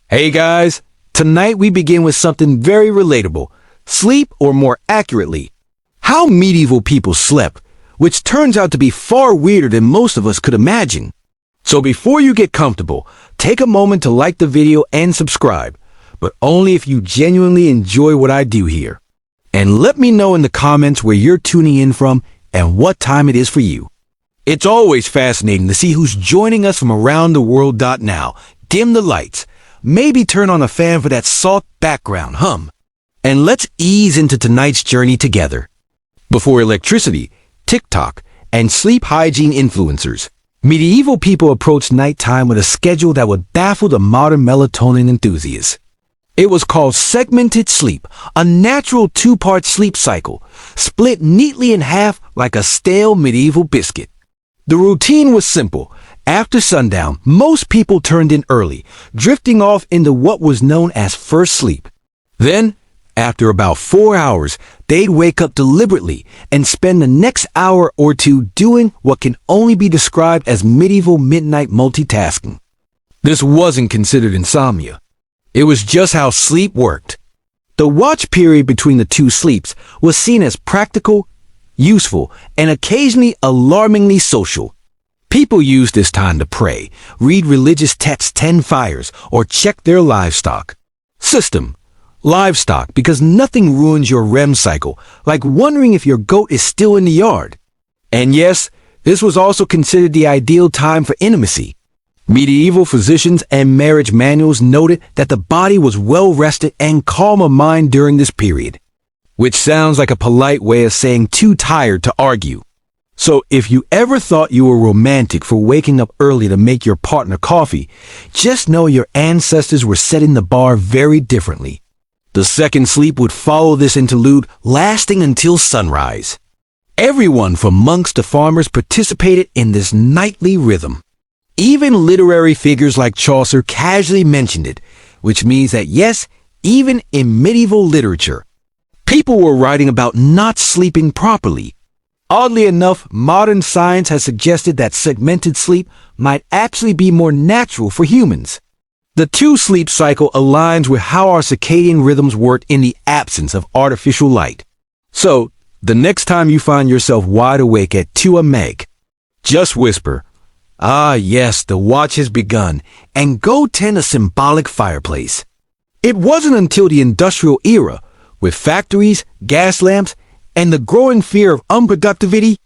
Hey guys, tonight we begin with something very relatable. Sleep, or more accurately, how medieval people slept, which turns out to be far weirder than most of us could imagine. So before you get comfortable, take a moment to like the video and subscribe, but only if you genuinely enjoy what I do here. And let me know in the comments where you're tuning in from and what time it is for you. It's always fascinating to see who's joining us from around the world. Now, dim the lights, maybe turn on a fan for that soft background hum, and let's ease into tonight's journey together. Before electricity, TikTok, and sleep hygiene influencers, medieval people approached nighttime with a schedule that would baffle the modern melatonin enthusiasts. It was called segmented sleep, a natural two-part sleep cycle, split neatly in half like a stale medieval biscuit. The routine was simple. After sundown, most people turned in early, drifting off into what was known as first sleep. Then, after about 4 hours, they'd wake up deliberately and spend the next hour or two doing what can only be described as medieval midnight multitasking. This wasn't considered insomnia. It was just how sleep worked. The watch period between the two sleeps was seen as practical, useful, and occasionally alarmingly social. People used this time to pray, read religious texts, tend fires, or check their livestock. System: livestock, because nothing ruins your REM cycle, like wondering if your goat is still in the yard. And yes, this was also considered the ideal time for intimacy. Medieval physicians and marriage manuals noted that the body was well rested and calm of mind during this period, which sounds like a polite way of saying too tired to argue. So if you ever thought you were romantic for waking up early to make your partner coffee, just know your ancestors were setting the bar very differently. The second sleep would follow this interlude, lasting until sunrise. Everyone from monks to farmers participated in this nightly rhythm. Even literary figures like Chaucer casually mentioned it, which means that yes, even in medieval literature, people were writing about not sleeping properly. Oddly enough, modern science has suggested that segmented sleep might actually be more natural for humans. The two-sleep cycle aligns with how our circadian rhythms work in the absence of artificial light. So, the next time you find yourself wide awake at 2 a.m, just whisper, "Ah yes, the watch has begun," and go tend a symbolic fireplace. It wasn't until the industrial era, with factories, gas lamps, and the growing fear of unproductivity,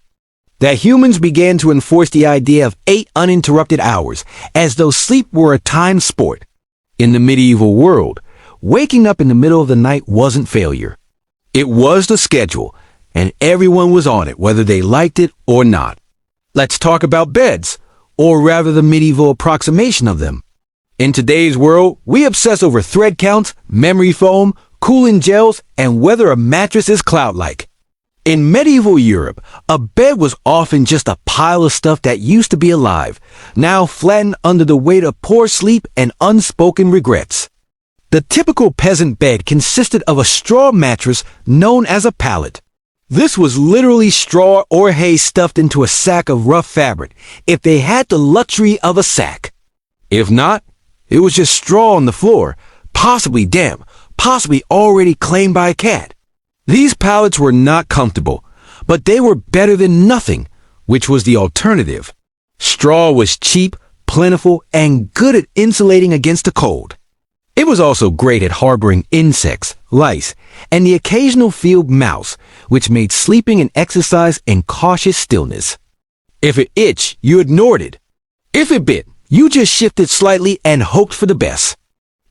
that humans began to enforce the idea of 8 uninterrupted hours, as though sleep were a timed sport. In the medieval world, waking up in the middle of the night wasn't failure. It was the schedule, and everyone was on it, whether they liked it or not. Let's talk about beds, or rather the medieval approximation of them. In today's world, we obsess over thread counts, memory foam, cooling gels, and whether a mattress is cloud-like. In medieval Europe, a bed was often just a pile of stuff that used to be alive, now flattened under the weight of poor sleep and unspoken regrets. The typical peasant bed consisted of a straw mattress known as a pallet. This was literally straw or hay stuffed into a sack of rough fabric, if they had the luxury of a sack. If not, it was just straw on the floor, possibly damp, possibly already claimed by a cat. These pallets were not comfortable, but they were better than nothing, which was the alternative. Straw was cheap, plentiful, and good at insulating against the cold. It was also great at harboring insects, lice, and the occasional field mouse, which made sleeping an exercise in cautious stillness. If it itched, you ignored it. If it bit, you just shifted slightly and hoped for the best.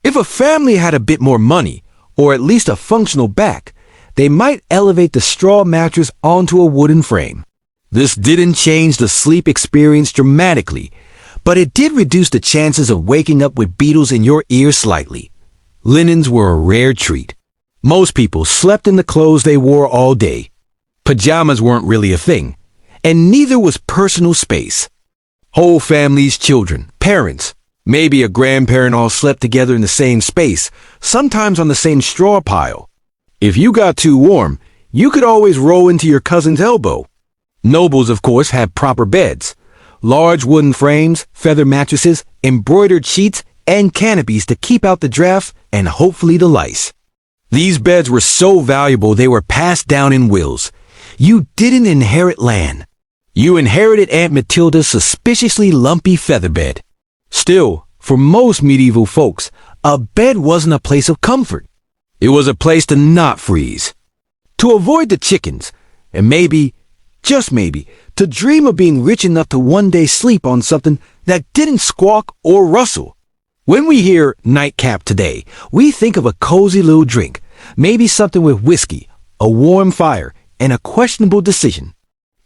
If a family had a bit more money, or at least a functional back, they might elevate the straw mattress onto a wooden frame. This didn't change the sleep experience dramatically, but it did reduce the chances of waking up with beetles in your ear slightly. Linens were a rare treat. Most people slept in the clothes they wore all day. Pajamas weren't really a thing, and neither was personal space. Whole families, children, parents, maybe a grandparent all slept together in the same space, sometimes on the same straw pile. If you got too warm, you could always roll into your cousin's elbow. Nobles, of course, had proper beds. Large wooden frames, feather mattresses, embroidered sheets, and canopies to keep out the draft and hopefully the lice. These beds were so valuable they were passed down in wills. You didn't inherit land. You inherited Aunt Matilda's suspiciously lumpy feather bed. Still, for most medieval folks, a bed wasn't a place of comfort. It was a place to not freeze. To avoid the chickens, and maybe, just maybe, to dream of being rich enough to one day sleep on something that didn't squawk or rustle. When we hear nightcap today, we think of a cozy little drink, maybe something with whiskey, a warm fire, and a questionable decision.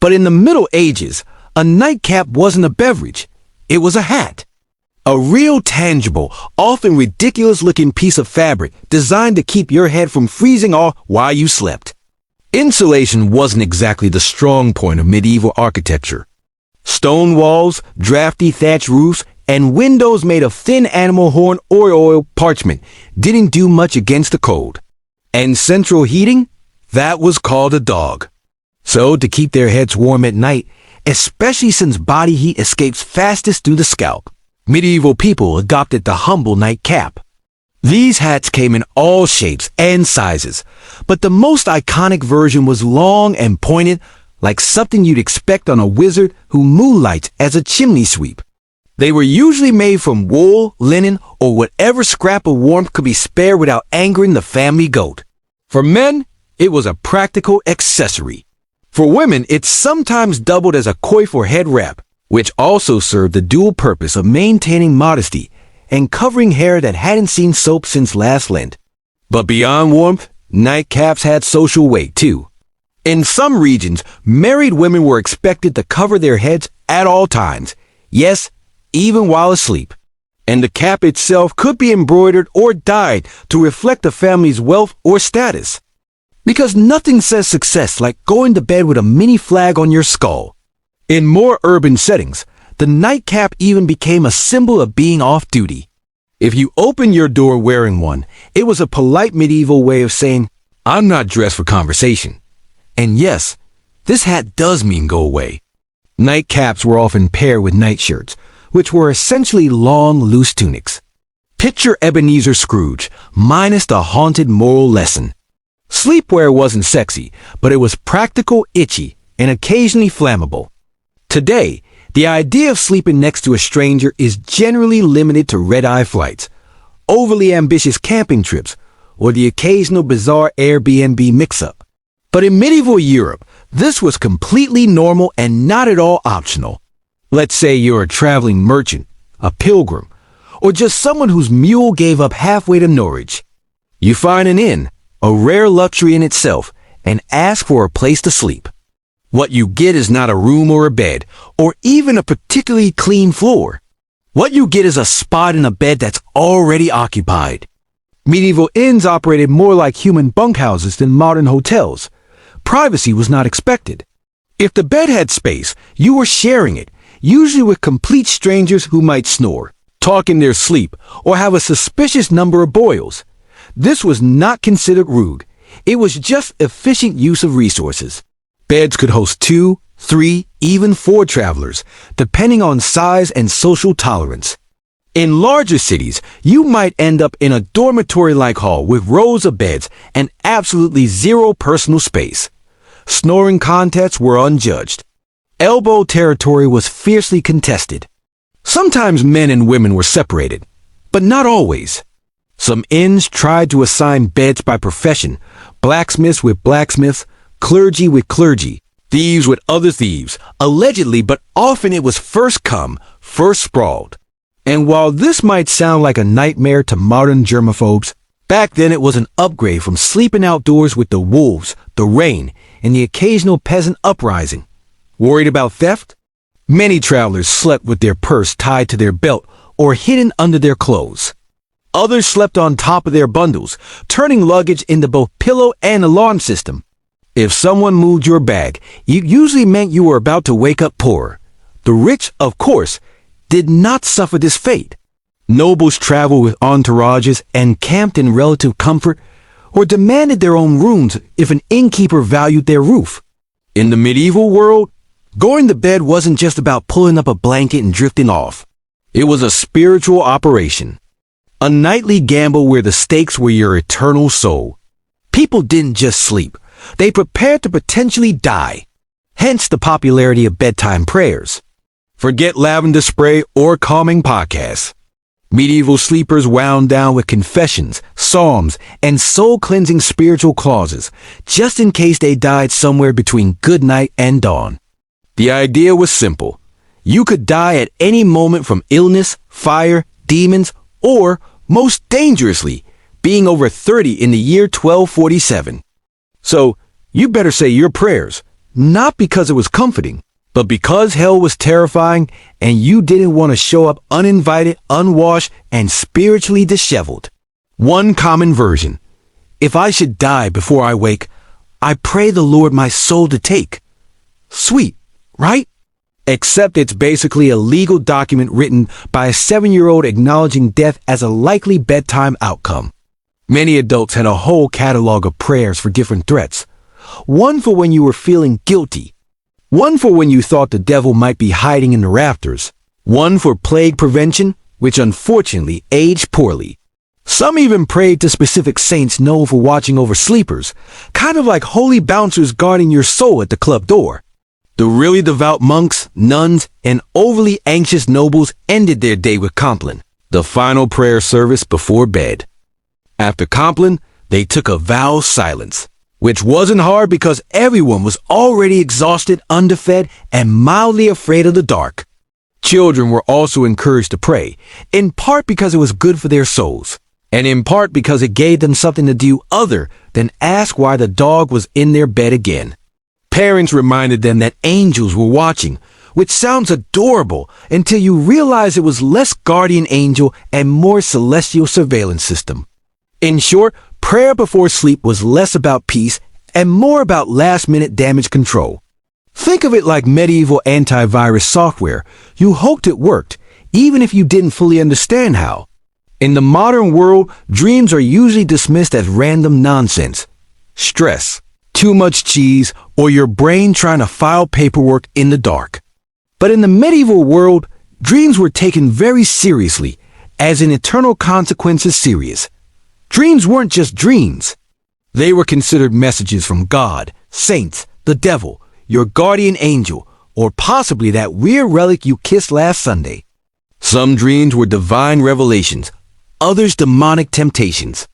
But in the Middle Ages, a nightcap wasn't a beverage. It was a hat. A real tangible, often ridiculous-looking piece of fabric designed to keep your head from freezing off while you slept. Insulation wasn't exactly the strong point of medieval architecture. Stone walls, drafty thatch roofs, and windows made of thin animal horn or oil parchment didn't do much against the cold. And central heating? That was called a dog. So to keep their heads warm at night, especially since body heat escapes fastest through the scalp, medieval people adopted the humble nightcap. These hats came in all shapes and sizes, but the most iconic version was long and pointed, like something you'd expect on a wizard who moonlights as a chimney sweep. They were usually made from wool, linen, or whatever scrap of warmth could be spared without angering the family goat. For men, it was a practical accessory. For women, it sometimes doubled as a coif or head wrap, which also served the dual purpose of maintaining modesty and covering hair that hadn't seen soap since last Lent. But beyond warmth, nightcaps had social weight too. In some regions, married women were expected to cover their heads at all times. Yes, even while asleep. And the cap itself could be embroidered or dyed to reflect the family's wealth or status. Because nothing says success like going to bed with a mini flag on your skull. In more urban settings, the nightcap even became a symbol of being off duty. If you opened your door wearing one, it was a polite medieval way of saying, "I'm not dressed for conversation." And yes, this hat does mean go away. Nightcaps were often paired with nightshirts, which were essentially long, loose tunics. Picture Ebenezer Scrooge, minus the haunted moral lesson. Sleepwear wasn't sexy, but it was practical, itchy, and occasionally flammable. Today, the idea of sleeping next to a stranger is generally limited to red-eye flights, overly ambitious camping trips, or the occasional bizarre Airbnb mix-up. But in medieval Europe, this was completely normal and not at all optional. Let's say you're a traveling merchant, a pilgrim, or just someone whose mule gave up halfway to Norwich. You find an inn, a rare luxury in itself, and ask for a place to sleep. What you get is not a room or a bed, or even a particularly clean floor. What you get is a spot in a bed that's already occupied. Medieval inns operated more like human bunkhouses than modern hotels. Privacy was not expected. If the bed had space, you were sharing it, usually with complete strangers who might snore, talk in their sleep, or have a suspicious number of boils. This was not considered rude. It was just efficient use of resources. Beds could host 2, 3, even 4 travelers, depending on size and social tolerance. In larger cities, you might end up in a dormitory-like hall with rows of beds and absolutely zero personal space. Snoring contests were unjudged. Elbow territory was fiercely contested. Sometimes men and women were separated, but not always. Some inns tried to assign beds by profession, blacksmiths with blacksmiths, clergy with clergy, thieves with other thieves, allegedly, but often it was first come, first sprawled. And while this might sound like a nightmare to modern germaphobes, back then it was an upgrade from sleeping outdoors with the wolves, the rain, and the occasional peasant uprising. Worried about theft? Many travelers slept with their purse tied to their belt or hidden under their clothes. Others slept on top of their bundles, turning luggage into both pillow and alarm system. If someone moved your bag, it usually meant you were about to wake up poor. The rich, of course, did not suffer this fate. Nobles traveled with entourages and camped in relative comfort, or demanded their own rooms if an innkeeper valued their roof. In the medieval world, going to bed wasn't just about pulling up a blanket and drifting off. It was a spiritual operation. A nightly gamble where the stakes were your eternal soul. People didn't just sleep. They prepared to potentially die. Hence the popularity of bedtime prayers. Forget lavender spray or calming podcasts. Medieval sleepers wound down with confessions, psalms, and soul-cleansing spiritual clauses, just in case they died somewhere between good night and dawn. The idea was simple. You could die at any moment from illness, fire, demons, or, most dangerously, being over 30 in the year 1247. So, you better say your prayers, not because it was comforting, but because hell was terrifying and you didn't want to show up uninvited, unwashed, and spiritually disheveled. One common version. If I should die before I wake, I pray the Lord my soul to take. Sweet, right? Except it's basically a legal document written by a 7-year-old acknowledging death as a likely bedtime outcome. Many adults had a whole catalog of prayers for different threats. One for when you were feeling guilty. One for when you thought the devil might be hiding in the rafters. One for plague prevention, which unfortunately aged poorly. Some even prayed to specific saints known for watching over sleepers, kind of like holy bouncers guarding your soul at the club door. The really devout monks, nuns, and overly anxious nobles ended their day with Compline, the final prayer service before bed. After Compline, they took a vow of silence, which wasn't hard because everyone was already exhausted, underfed, and mildly afraid of the dark. Children were also encouraged to pray, in part because it was good for their souls, and in part because it gave them something to do other than ask why the dog was in their bed again. Parents reminded them that angels were watching, which sounds adorable until you realize it was less guardian angel and more celestial surveillance system. In short, prayer before sleep was less about peace and more about last-minute damage control. Think of it like medieval antivirus software. You hoped it worked, even if you didn't fully understand how. In the modern world, dreams are usually dismissed as random nonsense. Stress, too much cheese, or your brain trying to file paperwork in the dark. But in the medieval world, dreams were taken very seriously, as in eternal consequences serious. Dreams weren't just dreams. They were considered messages from God, saints, the devil, your guardian angel, or possibly that weird relic you kissed last Sunday. Some dreams were divine revelations, others demonic temptations.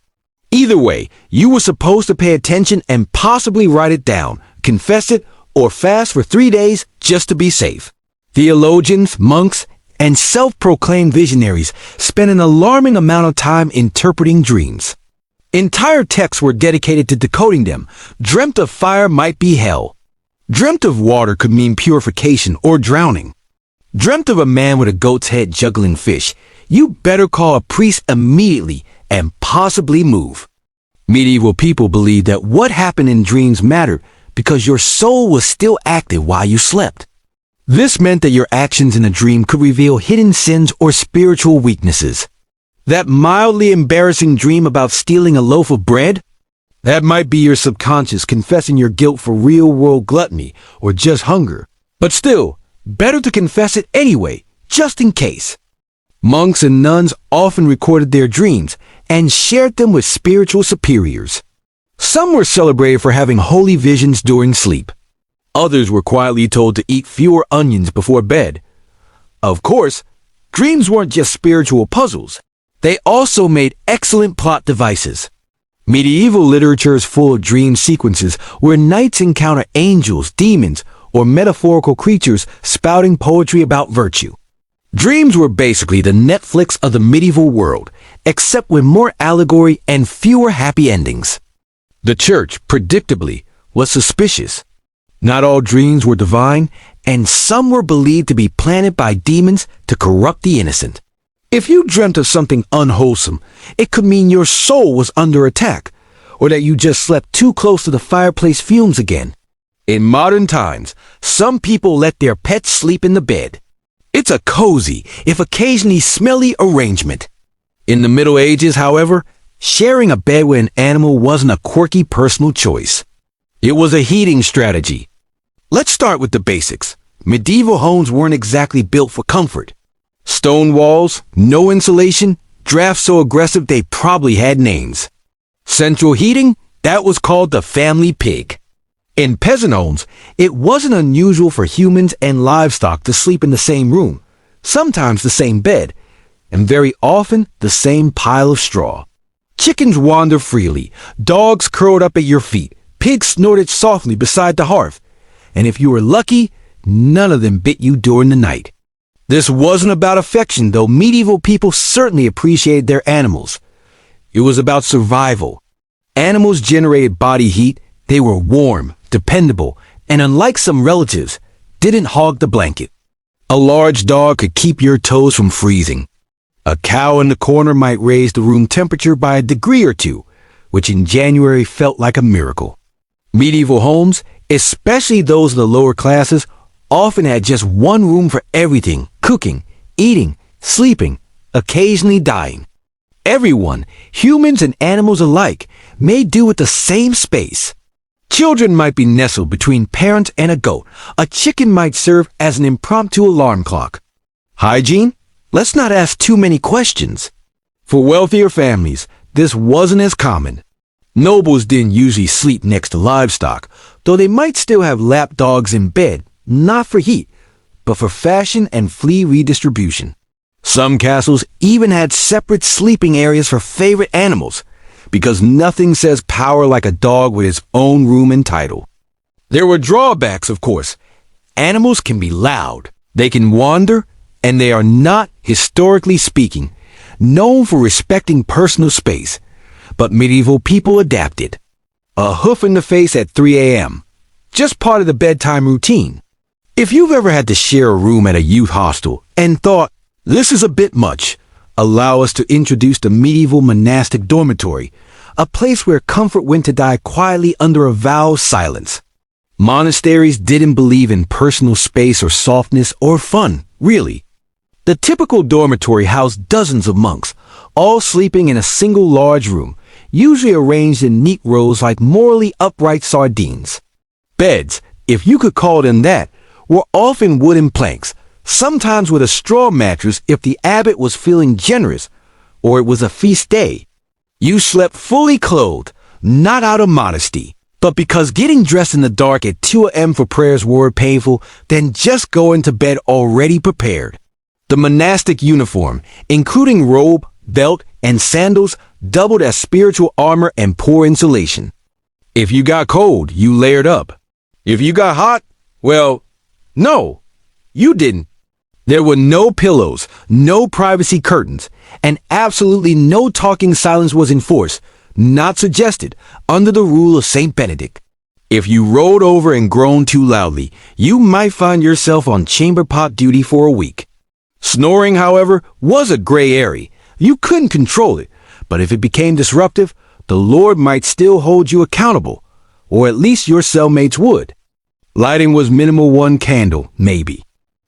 Either way, you were supposed to pay attention and possibly write it down, confess it, or fast for 3 days just to be safe. Theologians, monks, and self-proclaimed visionaries spent an alarming amount of time interpreting dreams. Entire texts were dedicated to decoding them. Dreamt of fire might be hell. Dreamt of water could mean purification or drowning. Dreamt of a man with a goat's head juggling fish. You better call a priest immediately and possibly move. Medieval people believed that what happened in dreams mattered because your soul was still active while you slept. This meant that your actions in a dream could reveal hidden sins or spiritual weaknesses. That mildly embarrassing dream about stealing a loaf of bread? That might be your subconscious confessing your guilt for real-world gluttony or just hunger. But still, better to confess it anyway, just in case. Monks and nuns often recorded their dreams and shared them with spiritual superiors. Some were celebrated for having holy visions during sleep. Others were quietly told to eat fewer onions before bed. Of course, dreams weren't just spiritual puzzles. They also made excellent plot devices. Medieval literature is full of dream sequences where knights encounter angels, demons, or metaphorical creatures spouting poetry about virtue. Dreams were basically the Netflix of the medieval world, except with more allegory and fewer happy endings. The church, predictably, was suspicious. Not all dreams were divine, and some were believed to be planted by demons to corrupt the innocent. If you dreamt of something unwholesome, it could mean your soul was under attack, or that you just slept too close to the fireplace fumes again. In modern times, some people let their pets sleep in the bed. It's a cozy, if occasionally smelly arrangement. In the Middle Ages, however, sharing a bed with an animal wasn't a quirky personal choice. It was a heating strategy. Let's start with the basics. Medieval homes weren't exactly built for comfort. Stone walls, no insulation, drafts so aggressive they probably had names. Central heating, that was called the family pig. In peasant homes, it wasn't unusual for humans and livestock to sleep in the same room, sometimes the same bed, and very often the same pile of straw. Chickens wandered freely, dogs curled up at your feet, pigs snorted softly beside the hearth, and if you were lucky, none of them bit you during the night. This wasn't about affection, though medieval people certainly appreciated their animals. It was about survival. Animals generated body heat, they were warm, dependable, and unlike some relatives, didn't hog the blanket. A large dog could keep your toes from freezing. A cow in the corner might raise the room temperature by a degree or two, which in January felt like a miracle. Medieval homes, especially those of the lower classes, often had just one room for everything: cooking, eating, sleeping, occasionally dying. Everyone, humans and animals alike, made do with the same space. Children might be nestled between parents and a goat. A chicken might serve as an impromptu alarm clock. Hygiene? Let's not ask too many questions. For wealthier families, this wasn't as common. Nobles didn't usually sleep next to livestock, though they might still have lap dogs in bed, not for heat, but for fashion and flea redistribution. Some castles even had separate sleeping areas for favorite animals, because nothing says power like a dog with its own room and title. There were drawbacks, of course. Animals can be loud, they can wander, and they are not, historically speaking, known for respecting personal space. But medieval people adapted. A hoof in the face at 3 a.m. Just part of the bedtime routine. If you've ever had to share a room at a youth hostel and thought, this is a bit much, allow us to introduce the medieval monastic dormitory, a place where comfort went to die quietly under a vow of silence. Monasteries didn't believe in personal space or softness or fun, really. The typical dormitory housed dozens of monks, all sleeping in a single large room, usually arranged in neat rows like morally upright sardines. Beds, if you could call them that, were often wooden planks, sometimes with a straw mattress if the abbot was feeling generous, or it was a feast day. You slept fully clothed, not out of modesty, but because getting dressed in the dark at 2 a.m. for prayers were painful, then just go into bed already prepared. The monastic uniform, including robe, belt, and sandals, doubled as spiritual armor and poor insulation. If you got cold, you layered up. If you got hot, well, no, you didn't. There were no pillows, no privacy curtains, and absolutely no talking silence was enforced, not suggested, under the rule of St. Benedict. If you rolled over and groaned too loudly, you might find yourself on chamber pot duty for a week. Snoring, however, was a gray area. You couldn't control it, but if it became disruptive, the Lord might still hold you accountable, or at least your cellmates would. Lighting was minimal, one candle, maybe.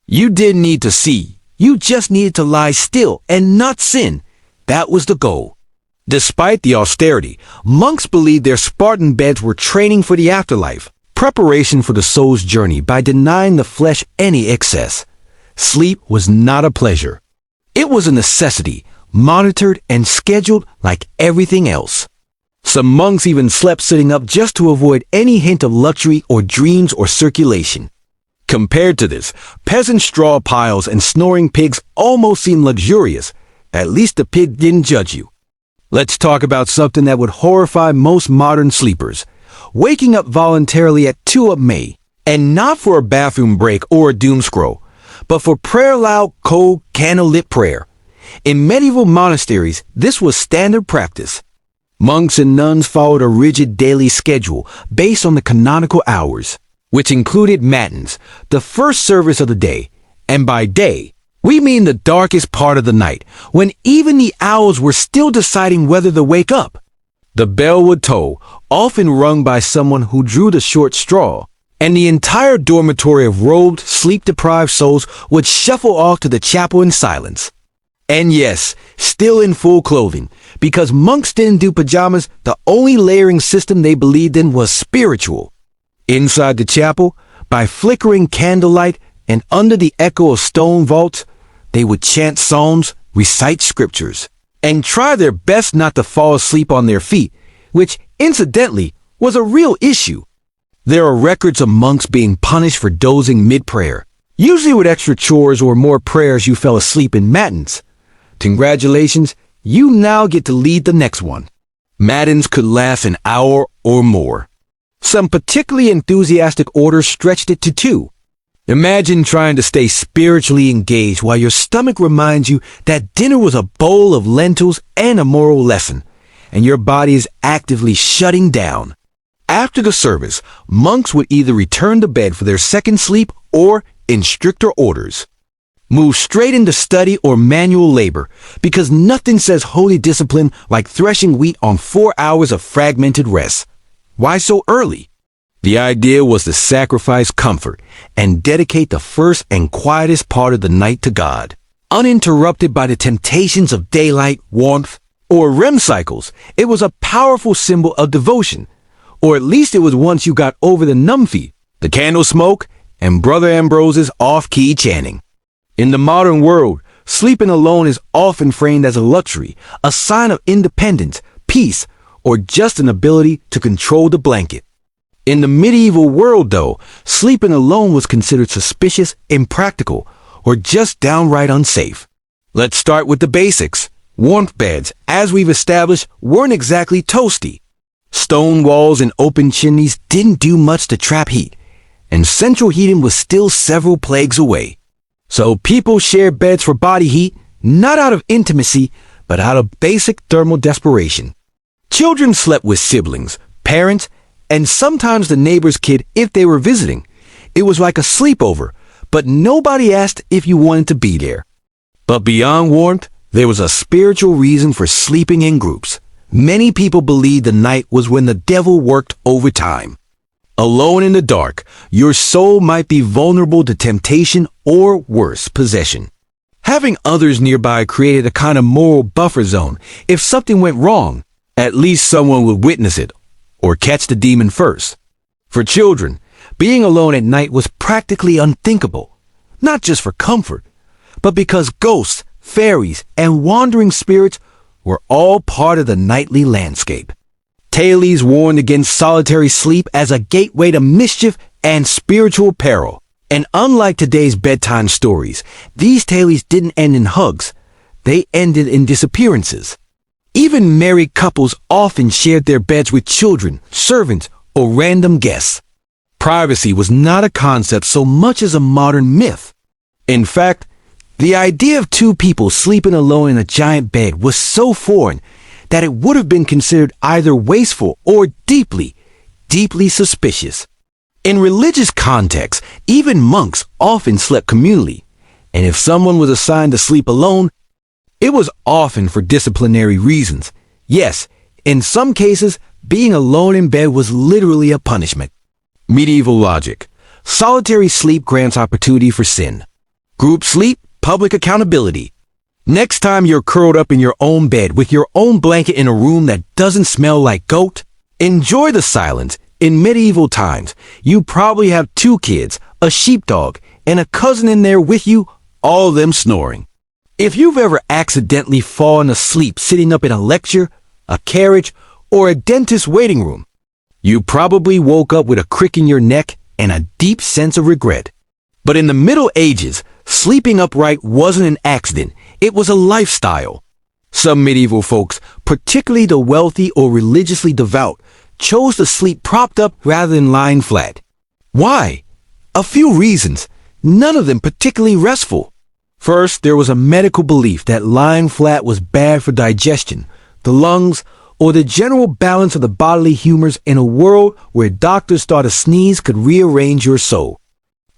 You didn't need to see. You just needed to lie still and not sin. That was the goal. Despite the austerity, monks believed their Spartan beds were training for the afterlife, preparation for the soul's journey by denying the flesh any excess. Sleep was not a pleasure. It was a necessity, monitored and scheduled like everything else. Some monks even slept sitting up just to avoid any hint of luxury or dreams or circulation. Compared to this, peasant straw piles and snoring pigs almost seemed luxurious. At least the pig didn't judge you. Let's talk about something that would horrify most modern sleepers. Waking up voluntarily at 2 a.m. And not for a bathroom break or a doom scroll, but for prayer loud, cold, candlelit prayer. In medieval monasteries, this was standard practice. Monks and nuns followed a rigid daily schedule based on the canonical hours, which included matins, the first service of the day, and by day, we mean the darkest part of the night, when even the owls were still deciding whether to wake up. The bell would toll, often rung by someone who drew the short straw, and the entire dormitory of robed, sleep-deprived souls would shuffle off to the chapel in silence. And yes, still in full clothing, because monks didn't do pajamas, the only layering system they believed in was spiritual. Inside the chapel, by flickering candlelight and under the echo of stone vaults, they would chant psalms, recite scriptures. and try their best not to fall asleep on their feet, which, incidentally, was a real issue. There are records of monks being punished for dozing mid-prayer, usually with extra chores or more prayers you fell asleep in matins. Congratulations, you now get to lead the next one. Matins could last an hour or more. Some particularly enthusiastic orders stretched it to 2. Imagine trying to stay spiritually engaged while your stomach reminds you that dinner was a bowl of lentils and a moral lesson, and your body is actively shutting down. After the service, monks would either return to bed for their second sleep or, in stricter orders, move straight into study or manual labor, because nothing says holy discipline like threshing wheat on 4 hours of fragmented rest. Why so early? The idea was to sacrifice comfort and dedicate the first and quietest part of the night to God. Uninterrupted by the temptations of daylight, warmth, or REM cycles, it was a powerful symbol of devotion. Or at least it was once you got over the numb feet, the candle smoke, and Brother Ambrose's off-key chanting. In the modern world, sleeping alone is often framed as a luxury, a sign of independence, peace, or just an ability to control the blanket. In the medieval world, though, sleeping alone was considered suspicious, impractical, or just downright unsafe. Let's start with the basics. Warmth beds, as we've established, weren't exactly toasty. Stone walls and open chimneys didn't do much to trap heat, and central heating was still several plagues away. So people shared beds for body heat, not out of intimacy, but out of basic thermal desperation. Children slept with siblings, parents, and sometimes the neighbor's kid if they were visiting. It was like a sleepover, but nobody asked if you wanted to be there. But beyond warmth, there was a spiritual reason for sleeping in groups. Many people believed the night was when the devil worked overtime. Alone in the dark, your soul might be vulnerable to temptation or, worse, possession. Having others nearby created a kind of moral buffer zone. If something went wrong, at least someone would witness it or catch the demon first. For children, being alone at night was practically unthinkable, not just for comfort, but because ghosts, fairies, and wandering spirits were all part of the nightly landscape. Tales warned against solitary sleep as a gateway to mischief and spiritual peril. And unlike today's bedtime stories, these tales didn't end in hugs. They ended in disappearances. Even married couples often shared their beds with children, servants, or random guests. Privacy was not a concept so much as a modern myth. In fact, the idea of 2 people sleeping alone in a giant bed was so foreign that it would have been considered either wasteful or deeply, deeply suspicious. In religious contexts, even monks often slept communally, and if someone was assigned to sleep alone, it was often for disciplinary reasons. Yes, in some cases, being alone in bed was literally a punishment. Medieval logic. Solitary sleep grants opportunity for sin. Group sleep, public accountability. Next time you're curled up in your own bed with your own blanket in a room that doesn't smell like goat, enjoy the silence. In medieval times, you probably have 2 kids, a sheepdog, and a cousin in there with you, all of them snoring. If you've ever accidentally fallen asleep sitting up in a lecture, a carriage, or a dentist's waiting room, you probably woke up with a crick in your neck and a deep sense of regret. But in the Middle Ages, sleeping upright wasn't an accident, it was a lifestyle. Some medieval folks, particularly the wealthy or religiously devout, chose to sleep propped up rather than lying flat. Why? A few reasons, none of them particularly restful. First, there was a medical belief that lying flat was bad for digestion, the lungs, or the general balance of the bodily humors in a world where doctors thought a sneeze could rearrange your soul.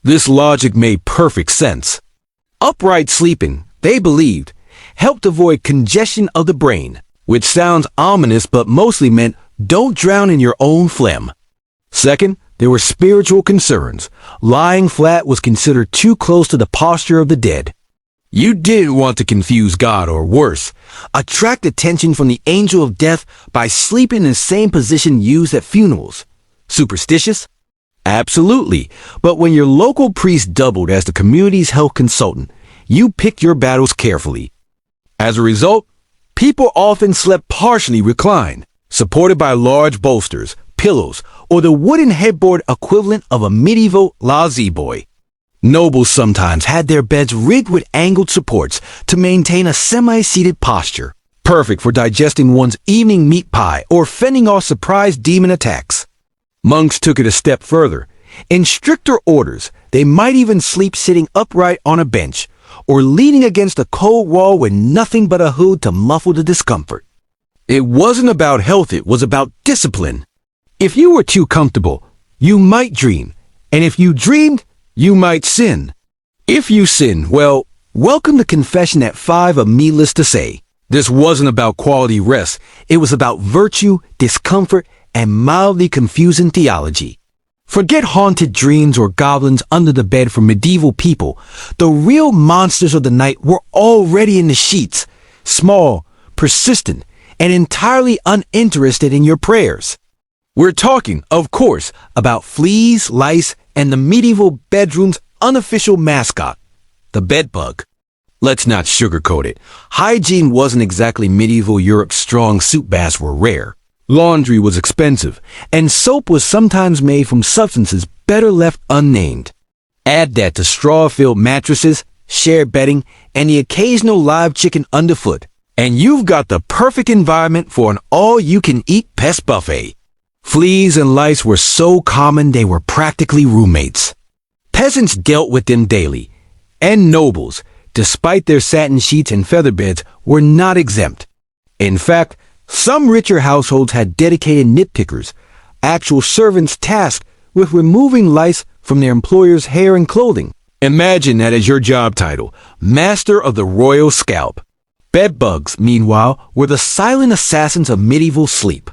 This logic made perfect sense. Upright sleeping, they believed, helped avoid congestion of the brain, which sounds ominous but mostly meant don't drown in your own phlegm. Second, there were spiritual concerns. Lying flat was considered too close to the posture of the dead. You didn't want to confuse God or worse, attract attention from the angel of death by sleeping in the same position used at funerals. Superstitious? Absolutely, but when your local priest doubled as the community's health consultant, you picked your battles carefully. As a result, People often slept partially reclined, supported by large bolsters, pillows, or the wooden headboard equivalent of a medieval lazy-boy. Nobles sometimes had their beds rigged with angled supports to maintain a semi-seated posture, perfect for digesting one's evening meat pie or fending off surprise demon attacks. Monks took it a step further. In stricter orders, they might even sleep sitting upright on a bench or leaning against a cold wall with nothing but a hood to muffle the discomfort. It wasn't about health, it was about discipline. If you were too comfortable, you might dream, and if you dreamed, you might sin. If you sin, well, welcome to Confession at 5 of Needless to Say. This wasn't about quality rest, it was about virtue, discomfort, and mildly confusing theology. Forget haunted dreams or goblins under the bed for medieval people. The real monsters of the night were already in the sheets, small, persistent, and entirely uninterested in your prayers. We're talking, of course, about fleas, lice, and the medieval bedroom's unofficial mascot, the bedbug. Let's not sugarcoat it. Hygiene wasn't exactly medieval Europe's strong suit baths were rare. Laundry was expensive, and soap was sometimes made from substances better left unnamed. Add that to straw-filled mattresses, shared bedding, and the occasional live chicken underfoot, and you've got the perfect environment for an all-you-can-eat pest buffet. Fleas and lice were so common they were practically roommates. Peasants dealt with them daily, and nobles, despite their satin sheets and feather beds, were not exempt. In fact, some richer households had dedicated nitpickers, actual servants tasked with removing lice from their employers' hair and clothing. Imagine that as your job title, Master of the Royal Scalp. Bedbugs, meanwhile, were the silent assassins of medieval sleep.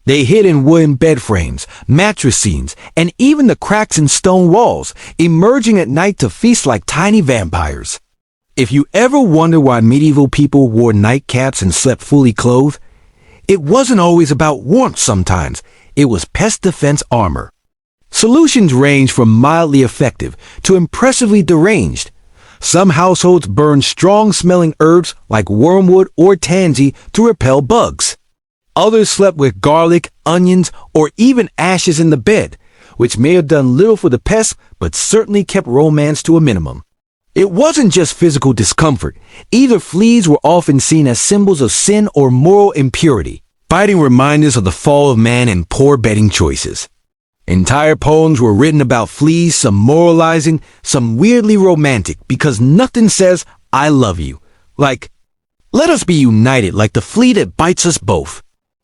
They hid in wooden bed frames, mattress seams, and even the cracks in stone walls, emerging at night to feast like tiny vampires. If you ever wonder why medieval people wore nightcaps and slept fully clothed, it wasn't always about warmth sometimes, it was pest defense armor. Solutions range from mildly effective to impressively deranged. Some households burned strong-smelling herbs like wormwood or tansy to repel bugs. Others slept with garlic, onions, or even ashes in the bed, which may have done little for the pests but certainly kept romance to a minimum. It wasn't just physical discomfort. Either fleas were often seen as symbols of sin or moral impurity, biting reminders of the fall of man and poor bedding choices. Entire poems were written about fleas, some moralizing, some weirdly romantic, because nothing says, "I love you," like, "Let us be united like the flea that bites us both."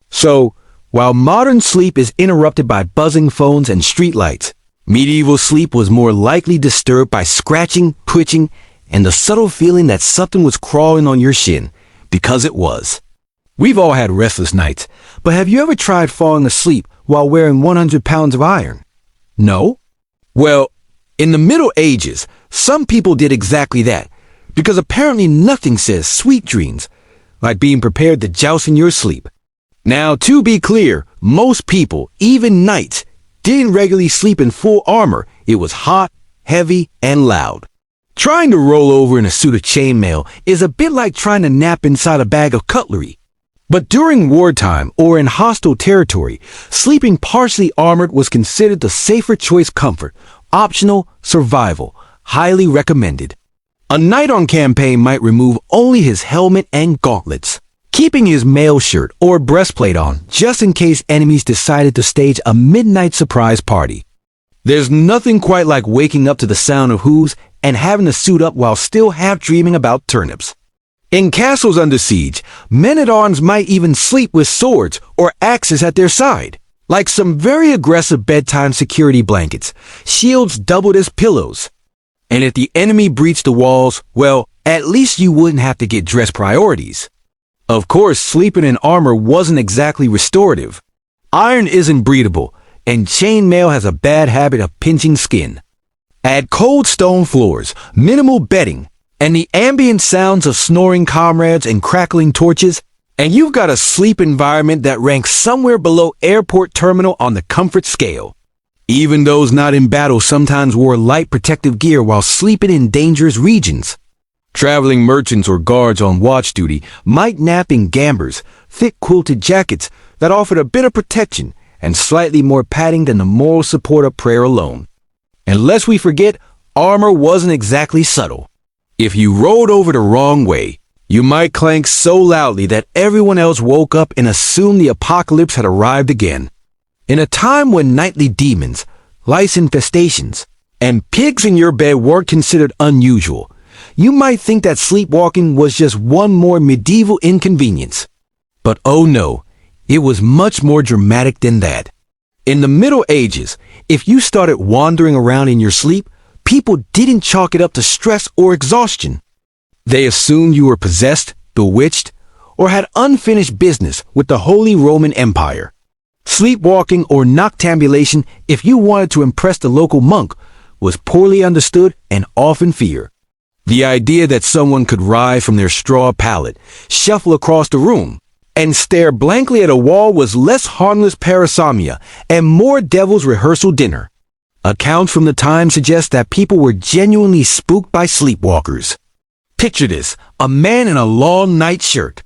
So, while modern sleep is interrupted by buzzing phones and streetlights, medieval sleep was more likely disturbed by scratching, twitching, and the subtle feeling that something was crawling on your shin, because it was. We've all had restless nights, but have you ever tried falling asleep while wearing 100 pounds of iron? No? Well, in the Middle Ages, some people did exactly that, because apparently nothing says sweet dreams, like being prepared to joust in your sleep. Now, to be clear, most people, even knights, didn't regularly sleep in full armor. It was hot, heavy, and loud. Trying to roll over in a suit of chainmail is a bit like trying to nap inside a bag of cutlery. But during wartime or in hostile territory, sleeping partially armored was considered the safer choice comfort, optional, survival, highly recommended. A knight on campaign might remove only his helmet and gauntlets, keeping his mail shirt or breastplate on just in case enemies decided to stage a midnight surprise party. There's nothing quite like waking up to the sound of hooves and having to suit up while still half dreaming about turnips. In castles under siege, men-at-arms might even sleep with swords or axes at their side, like some very aggressive bedtime security blankets. Shields doubled as pillows. And if the enemy breached the walls, well, at least you wouldn't have to get dress priorities. Of course, sleeping in armor wasn't exactly restorative. Iron isn't breathable, and chainmail has a bad habit of pinching skin. Add cold stone floors, minimal bedding, and the ambient sounds of snoring comrades and crackling torches, and you've got a sleep environment that ranks somewhere below airport terminal on the comfort scale. Even those not in battle sometimes wore light protective gear while sleeping in dangerous regions. Traveling merchants or guards on watch duty might nap in gambers, thick quilted jackets that offered a bit of protection and slightly more padding than the moral support of prayer alone. And lest we forget, armor wasn't exactly subtle. If you rolled over the wrong way, you might clank so loudly that everyone else woke up and assumed the apocalypse had arrived again. In a time when nightly demons, lice infestations, and pigs in your bed weren't considered unusual, you might think that sleepwalking was just one more medieval inconvenience. But oh no, it was much more dramatic than that. In the Middle Ages, if you started wandering around in your sleep, people didn't chalk it up to stress or exhaustion. They assumed you were possessed, bewitched, or had unfinished business with the Holy Roman Empire. Sleepwalking or noctambulation, if you wanted to impress the local monk, was poorly understood and often feared. The idea that someone could rise from their straw pallet, shuffle across the room, and stare blankly at a wall was less harmless parasomnia and more devil's rehearsal dinner. Accounts from the time suggest that people were genuinely spooked by sleepwalkers. Picture this, a man in a long night shirt,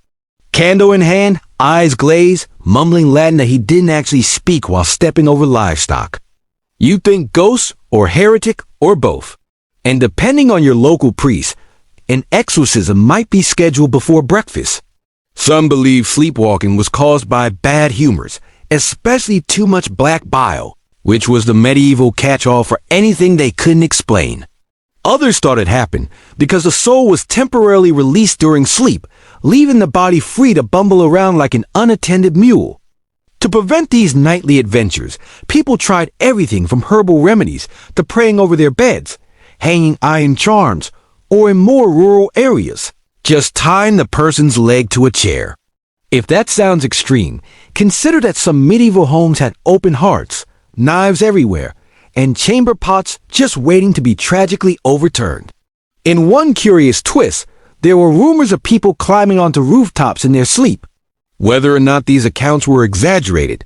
candle in hand, eyes glazed, mumbling Latin that he didn't actually speak while stepping over livestock. You think ghost or heretic or both. And depending on your local priest, an exorcism might be scheduled before breakfast. Some believe sleepwalking was caused by bad humors, especially too much black bile, which was the medieval catch-all for anything they couldn't explain. Others thought it happened because the soul was temporarily released during sleep, leaving the body free to bumble around like an unattended mule. To prevent these nightly adventures, people tried everything from herbal remedies to praying over their beds, hanging iron charms, or in more rural areas, just tying the person's leg to a chair. If that sounds extreme, consider that some medieval homes had open hearths, knives everywhere, and chamber pots just waiting to be tragically overturned. In one curious twist, there were rumors of people climbing onto rooftops in their sleep. Whether or not these accounts were exaggerated,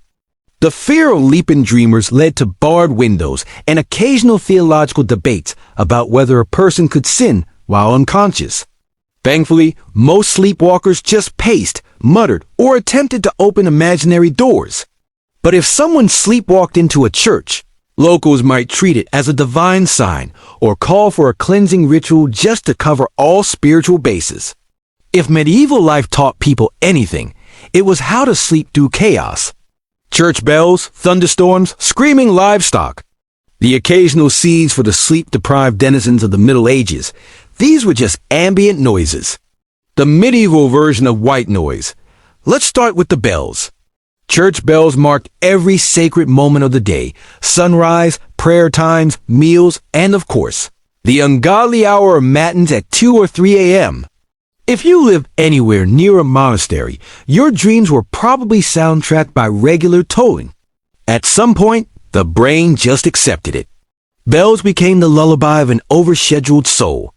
the fear of leaping dreamers led to barred windows and occasional theological debates about whether a person could sin while unconscious. Thankfully, most sleepwalkers just paced, muttered, or attempted to open imaginary doors. But if someone sleepwalked into a church, locals might treat it as a divine sign or call for a cleansing ritual just to cover all spiritual bases. If medieval life taught people anything, it was how to sleep through chaos. Church bells, thunderstorms, screaming livestock. The occasional seeds for the sleep-deprived denizens of the Middle Ages. These were just ambient noises. The medieval version of white noise. Let's start with the bells. Church bells marked every sacred moment of the day. Sunrise, prayer times, meals, and of course, the ungodly hour of matins at 2 or 3 a.m. If you lived anywhere near a monastery, your dreams were probably soundtracked by regular tolling. At some point, the brain just accepted it. Bells became the lullaby of an overscheduled soul.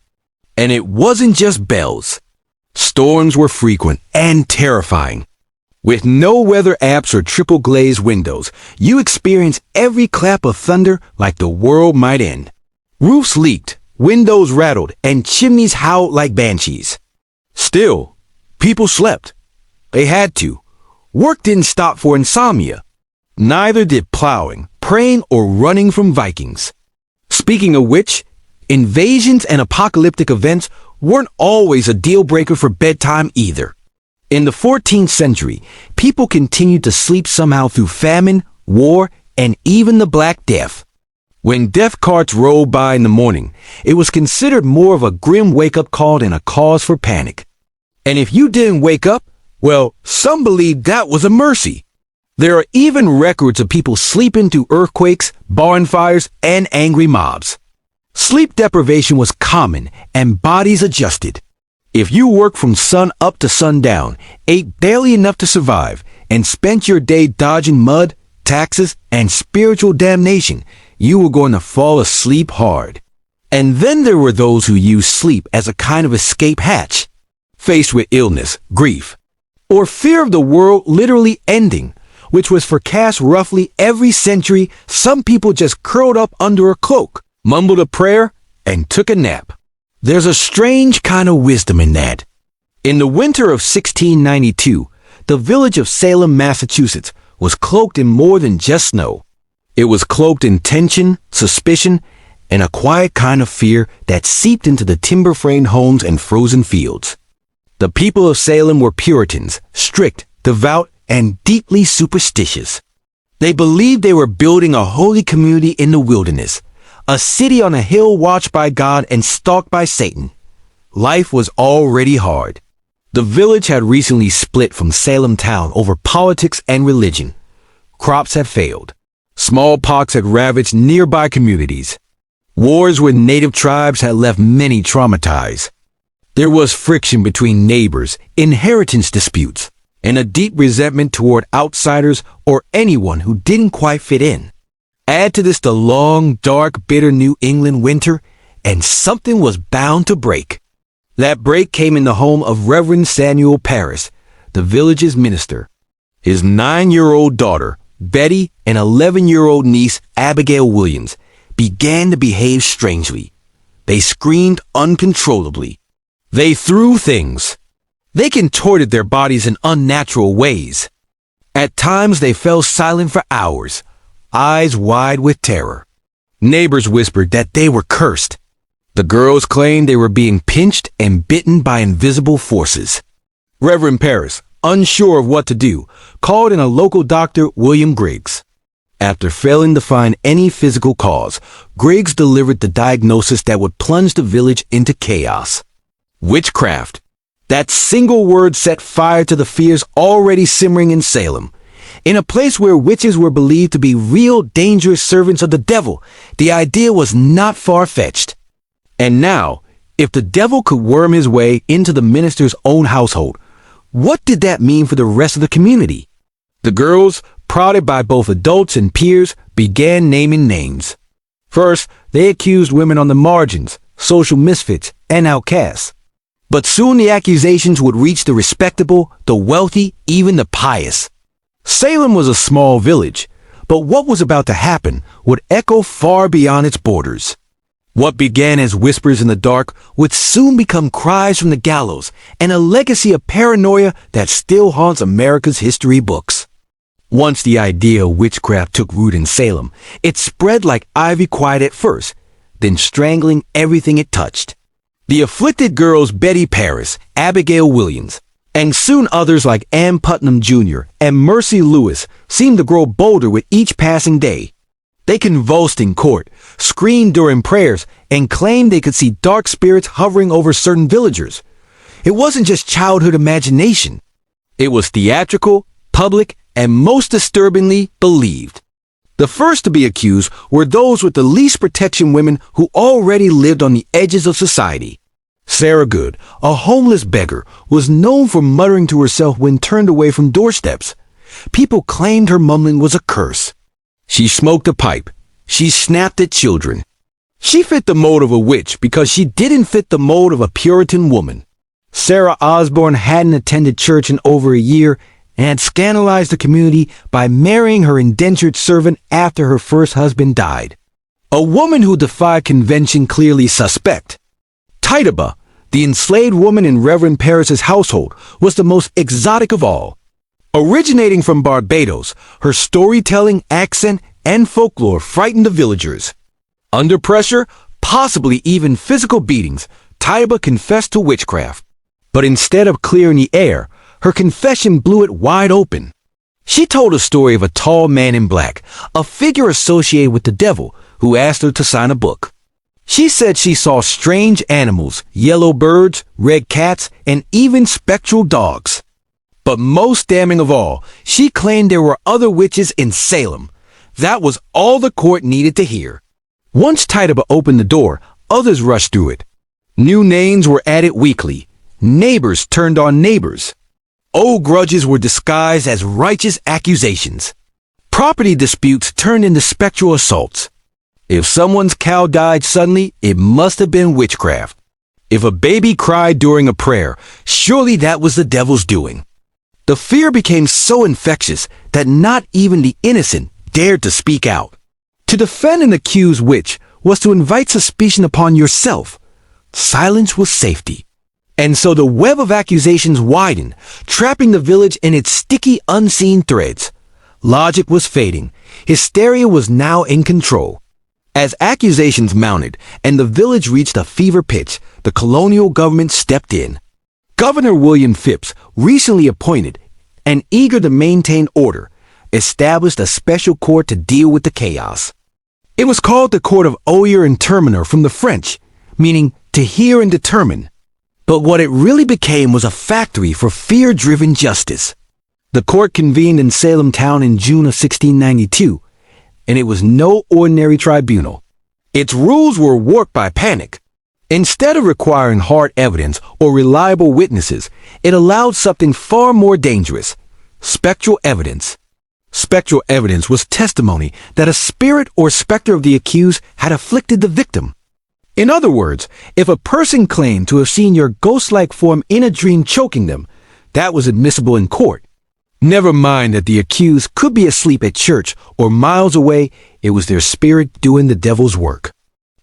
And it wasn't just bells. Storms were frequent and terrifying. With no weather apps or triple glazed windows, you experienced every clap of thunder like the world might end. Roofs leaked, windows rattled, and chimneys howled like banshees. Still, people slept. They had to. Work didn't stop for insomnia. Neither did plowing, praying, or running from Vikings. Speaking of which, invasions and apocalyptic events weren't always a deal-breaker for bedtime either. In the 14th century, people continued to sleep somehow through famine, war, and even the Black Death. When death carts rolled by in the morning, it was considered more of a grim wake-up call than a cause for panic. And if you didn't wake up, well, some believed that was a mercy. There are even records of people sleeping through earthquakes, barn fires, and angry mobs. Sleep deprivation was common, and bodies adjusted. If you worked from sun up to sundown, ate barely enough to survive, and spent your day dodging mud, taxes, and spiritual damnation, you were going to fall asleep hard. And then there were those who used sleep as a kind of escape hatch. Faced with illness, grief, or fear of the world literally ending, which was forecast roughly every century, some people just curled up under a cloak, mumbled a prayer, and took a nap. There's a strange kind of wisdom in that. In the winter of 1692, the village of Salem, Massachusetts, was cloaked in more than just snow. It was cloaked in tension, suspicion, and a quiet kind of fear that seeped into the timber-framed homes and frozen fields. The people of Salem were Puritans, strict, devout, and deeply superstitious. They believed they were building a holy community in the wilderness, a city on a hill watched by God and stalked by Satan. Life was already hard. The village had recently split from Salem town over politics and religion. Crops had failed. Smallpox had ravaged nearby communities. Wars with native tribes had left many traumatized. There was friction between neighbors, inheritance disputes, and a deep resentment toward outsiders or anyone who didn't quite fit in. Add to this the long, dark, bitter New England winter, and something was bound to break. That break came in the home of Reverend Samuel Parris, the village's minister. His 9-year-old daughter, Betty, and 11-year-old niece, Abigail Williams, began to behave strangely. They screamed uncontrollably. They threw things. They contorted their bodies in unnatural ways. At times they fell silent for hours, eyes wide with terror. Neighbors whispered that they were cursed. The girls claimed they were being pinched and bitten by invisible forces. Reverend Parris, unsure of what to do, called in a local doctor, William Griggs. After failing to find any physical cause, Griggs delivered the diagnosis that would plunge the village into chaos. Witchcraft. That single word set fire to the fears already simmering in Salem. In a place where witches were believed to be real dangerous servants of the devil, the idea was not far-fetched. And now, if the devil could worm his way into the minister's own household, what did that mean for the rest of the community? The girls, prodded by both adults and peers, began naming names. First, they accused women on the margins, social misfits, and outcasts. But soon the accusations would reach the respectable, the wealthy, even the pious. Salem was a small village, but what was about to happen would echo far beyond its borders. What began as whispers in the dark would soon become cries from the gallows and a legacy of paranoia that still haunts America's history books. Once the idea of witchcraft took root in Salem, it spread like ivy quiet at first, then strangling everything it touched. The afflicted girls Betty Parris, Abigail Williams, and soon others like Ann Putnam Jr. and Mercy Lewis seemed to grow bolder with each passing day. They convulsed in court, screamed during prayers, and claimed they could see dark spirits hovering over certain villagers. It wasn't just childhood imagination. It was theatrical, public, and most disturbingly believed. The first to be accused were those with the least protection, women who already lived on the edges of society. Sarah Good, a homeless beggar, was known for muttering to herself when turned away from doorsteps. People claimed her mumbling was a curse. She smoked a pipe. She snapped at children. She fit the mold of a witch because she didn't fit the mold of a Puritan woman. Sarah Osborne hadn't attended church in over a year and had scandalized the community by marrying her indentured servant after her first husband died. A woman who defied convention, clearly suspect. Tituba, the enslaved woman in Reverend Parris's household, was the most exotic of all. Originating from Barbados, her storytelling, accent, and folklore frightened the villagers. Under pressure, possibly even physical beatings, Tituba confessed to witchcraft. But instead of clearing the air, her confession blew it wide open. She told a story of a tall man in black, a figure associated with the devil, who asked her to sign a book. She said she saw strange animals, yellow birds, red cats, and even spectral dogs. But most damning of all, she claimed there were other witches in Salem. That was all the court needed to hear. Once Tituba opened the door, others rushed through it. New names were added weekly. Neighbors turned on neighbors. Old grudges were disguised as righteous accusations. Property disputes turned into spectral assaults. If someone's cow died suddenly, it must have been witchcraft. If a baby cried during a prayer, surely that was the devil's doing. The fear became so infectious that not even the innocent dared to speak out. To defend an accused witch was to invite suspicion upon yourself. Silence was safety. And so the web of accusations widened, trapping the village in its sticky, unseen threads. Logic was fading. Hysteria was now in control. As accusations mounted and the village reached a fever pitch, the colonial government stepped in. Governor William Phipps, recently appointed and eager to maintain order, established a special court to deal with the chaos. It was called the Court of Oyer and Terminer from the French, meaning to hear and determine. But what it really became was a factory for fear-driven justice. The court convened in Salem town in June of 1692, and it was no ordinary tribunal. Its rules were warped by panic. Instead of requiring hard evidence or reliable witnesses, it allowed something far more dangerous: spectral evidence. Spectral evidence was testimony that a spirit or specter of the accused had afflicted the victim. In other words, if a person claimed to have seen your ghost-like form in a dream choking them, that was admissible in court. Never mind that the accused could be asleep at church or miles away, it was their spirit doing the devil's work.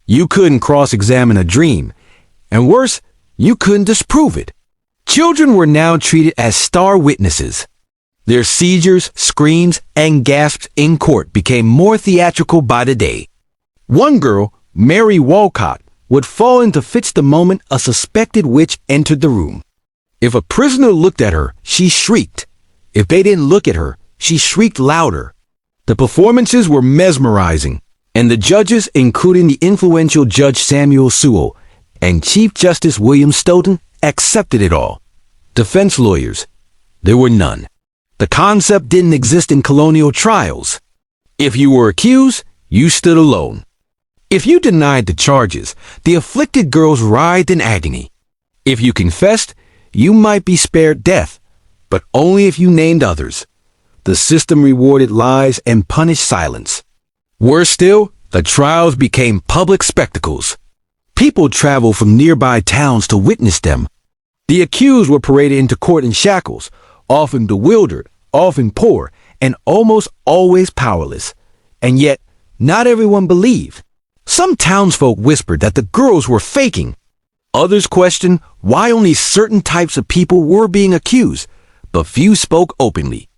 You couldn't cross-examine a dream, and worse, you couldn't disprove it. Children were now treated as star witnesses. Their seizures, screams, and gasps in court became more theatrical by the day. One girl, Mary Walcott, would fall into fits the moment a suspected witch entered the room. If a prisoner looked at her, she shrieked. If they didn't look at her, she shrieked louder. The performances were mesmerizing, and the judges, including the influential Judge Samuel Sewell and Chief Justice William Stoughton, accepted it all. Defense lawyers, there were none. The concept didn't exist in colonial trials. If you were accused, you stood alone. If you denied the charges, the afflicted girls writhed in agony. If you confessed, you might be spared death, but only if you named others. The system rewarded lies and punished silence. Worse still, the trials became public spectacles. People traveled from nearby towns to witness them. The accused were paraded into court in shackles, often bewildered, often poor, and almost always powerless. And yet, not everyone believed. Some townsfolk whispered that the girls were faking. Others questioned why only certain types of people were being accused, but few spoke openly.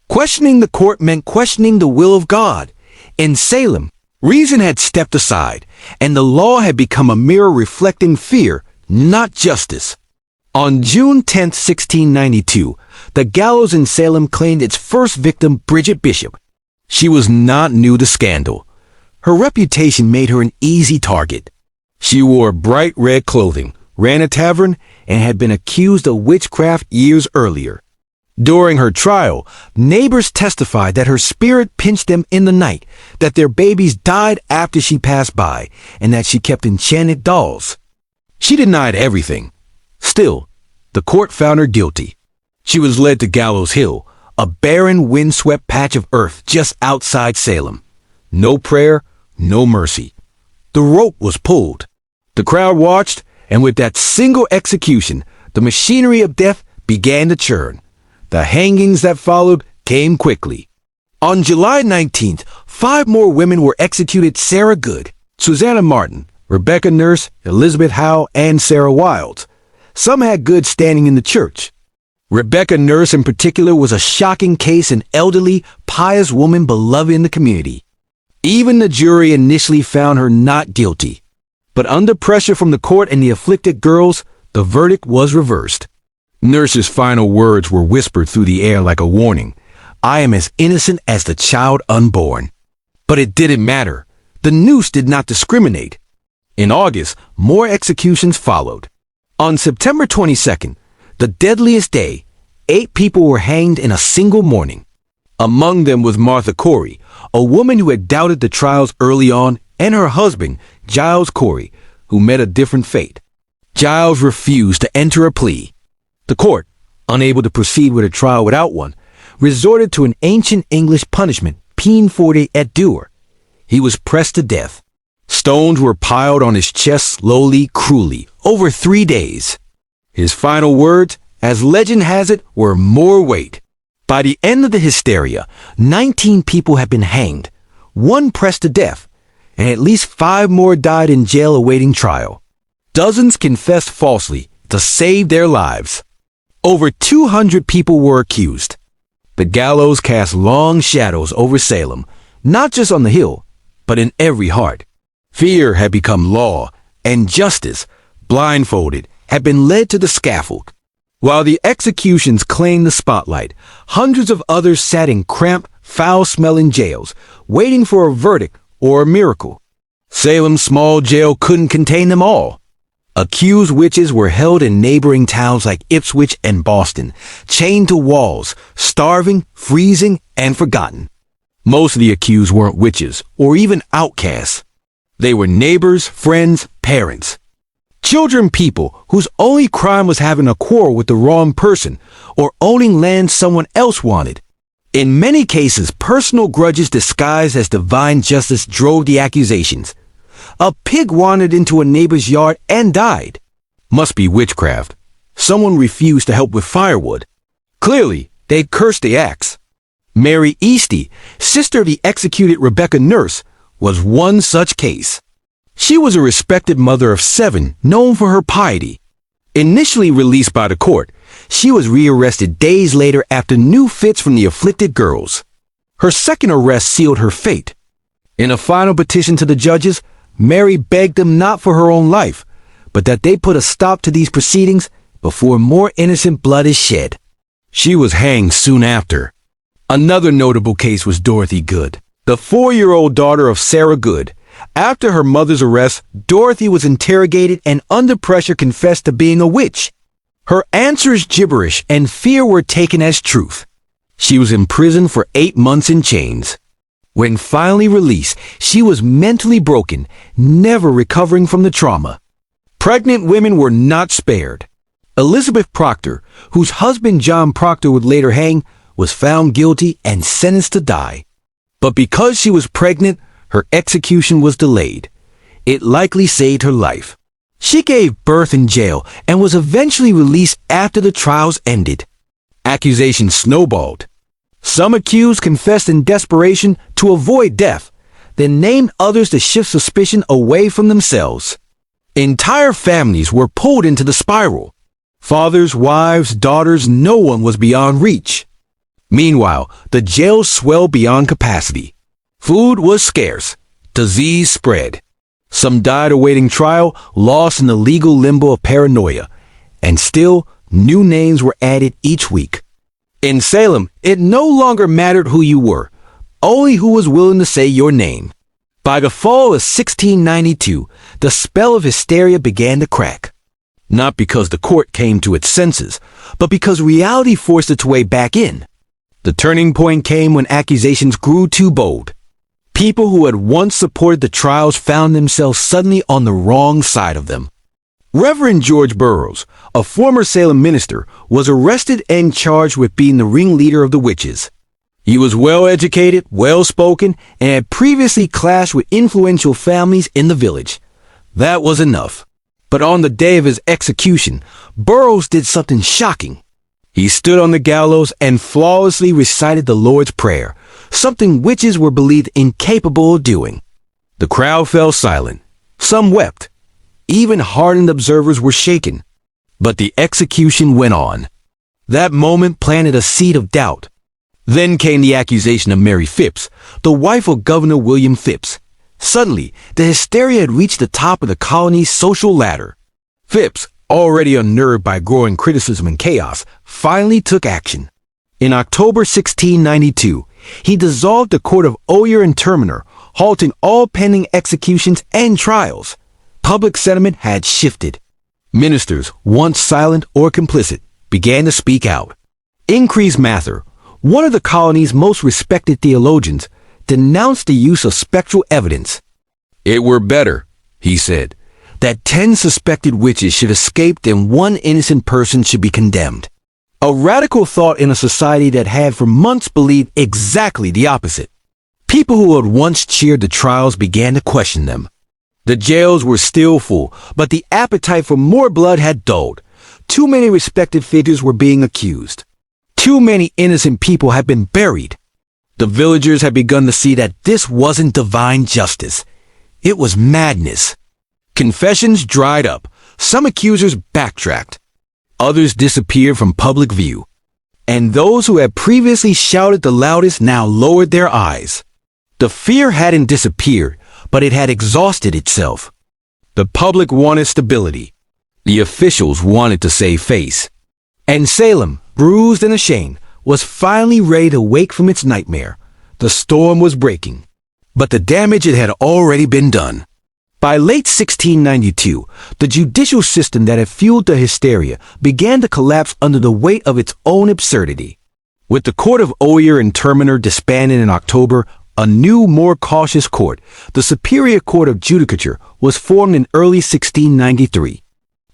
Questioning the court meant questioning the will of God. In Salem, reason had stepped aside, and the law had become a mirror reflecting fear, not justice. On June 10, 1692, the gallows in Salem claimed its first victim, Bridget Bishop. She was not new to scandal. Her reputation made her an easy target. She wore bright red clothing, ran a tavern, and had been accused of witchcraft years earlier. During her trial, neighbors testified that her spirit pinched them in the night, that their babies died after she passed by, and that she kept enchanted dolls. She denied everything. Still, the court found her guilty. She was led to Gallows Hill, a barren, windswept patch of earth just outside Salem. No prayer, no mercy. The rope was pulled. The crowd watched, and with that single execution, the machinery of death began to churn. The hangings that followed came quickly. On July 19th, 5 more women were executed: Sarah Good, Susanna Martin, Rebecca Nurse, Elizabeth Howe, and Sarah Wilds. Some had Good standing in the church. Rebecca Nurse in particular was a shocking case, an elderly, pious woman beloved in the community. Even the jury initially found her not guilty. But under pressure from the court and the afflicted girls, the verdict was reversed. Nurse's final words were whispered through the air like a warning. "I am as innocent as the child unborn." But it didn't matter. The noose did not discriminate. In August, more executions followed. On September 22nd, the deadliest day, 8 people were hanged in a single morning. Among them was Martha Corey, a woman who had doubted the trials early on, and her husband, Giles Corey, who met a different fate. Giles refused to enter a plea. The court, unable to proceed with a trial without one, resorted to an ancient English punishment, peine forte et dure. He was pressed to death. Stones were piled on his chest slowly, cruelly, over 3 days. His final words, as legend has it, were "more weight." By the end of the hysteria, 19 people had been hanged, 1 pressed to death, and at least 5 more died in jail awaiting trial. Dozens confessed falsely to save their lives. Over 200 people were accused. The gallows cast long shadows over Salem, not just on the hill, but in every heart. Fear had become law, and justice, blindfolded, had been led to the scaffold. While the executions claimed the spotlight, hundreds of others sat in cramped, foul-smelling jails, waiting for a verdict or a miracle. Salem's small jail couldn't contain them all. Accused witches were held in neighboring towns like Ipswich and Boston, chained to walls, starving, freezing, and forgotten. Most of the accused weren't witches or even outcasts. They were neighbors, friends, parents. Children, people whose only crime was having a quarrel with the wrong person or owning land someone else wanted. In many cases, personal grudges disguised as divine justice drove the accusations. A pig wandered into a neighbor's yard and died. Must be witchcraft. Someone refused to help with firewood. Clearly, they'd cursed the axe. Mary Easty, sister of the executed Rebecca Nurse, was one such case. She was a respected mother of 7, known for her piety. Initially released by the court, she was rearrested days later after new fits from the afflicted girls. Her second arrest sealed her fate. In a final petition to the judges, Mary begged them not for her own life, but that they put a stop to these proceedings before more innocent blood is shed. She was hanged soon after. Another notable case was Dorothy Good, the 4-year-old daughter of Sarah Good. After her mother's arrest, Dorothy was interrogated and under pressure confessed to being a witch. Her answers gibberish and fear were taken as truth. She was imprisoned for 8 months in chains. When finally released, she was mentally broken, never recovering from the trauma. Pregnant women were not spared. Elizabeth Proctor, whose husband John Proctor would later hang, was found guilty and sentenced to die. But because she was pregnant, her execution was delayed. It likely saved her life. She gave birth in jail and was eventually released after the trials ended. Accusations snowballed. Some accused confessed in desperation to avoid death, then named others to shift suspicion away from themselves. Entire families were pulled into the spiral. Fathers, wives, daughters, no one was beyond reach. Meanwhile, the jail swelled beyond capacity. Food was scarce. Disease spread. Some died awaiting trial, lost in the legal limbo of paranoia. And still, new names were added each week. In Salem, it no longer mattered who you were, only who was willing to say your name. By the fall of 1692, the spell of hysteria began to crack. Not because the court came to its senses, but because reality forced its way back in. The turning point came when accusations grew too bold. People who had once supported the trials found themselves suddenly on the wrong side of them. Reverend George Burroughs, a former Salem minister, was arrested and charged with being the ringleader of the witches. He was well-educated, well-spoken, and had previously clashed with influential families in the village. That was enough. But on the day of his execution, Burroughs did something shocking. He stood on the gallows and flawlessly recited the Lord's Prayer, something witches were believed incapable of doing. The crowd fell silent. Some wept. Even hardened observers were shaken. But the execution went on. That moment planted a seed of doubt. Then came the accusation of Mary Phipps, the wife of Governor William Phipps. Suddenly, the hysteria had reached the top of the colony's social ladder. Phipps, already unnerved by growing criticism and chaos, finally took action. In October 1692, he dissolved the court of Oyer and Terminer, halting all pending executions and trials. Public sentiment had shifted. Ministers, once silent or complicit, began to speak out. Increase Mather, one of the colony's most respected theologians, denounced the use of spectral evidence. It were better, he said, that 10 suspected witches should escape than one innocent person should be condemned. A radical thought in a society that had for months believed exactly the opposite. People who had once cheered the trials began to question them. The jails were still full, but the appetite for more blood had dulled. Too many respected figures were being accused. Too many innocent people had been buried. The villagers had begun to see that this wasn't divine justice. It was madness. Confessions dried up. Some accusers backtracked. Others disappeared from public view. And those who had previously shouted the loudest now lowered their eyes. The fear hadn't disappeared, but it had exhausted itself. The public wanted stability. The officials wanted to save face. And Salem, bruised and ashamed, was finally ready to wake from its nightmare. The storm was breaking, but the damage it had already been done. By late 1692, the judicial system that had fueled the hysteria began to collapse under the weight of its own absurdity. With the court of Oyer and Terminer disbanded in October, a new, more cautious court, the Superior Court of Judicature, was formed in early 1693.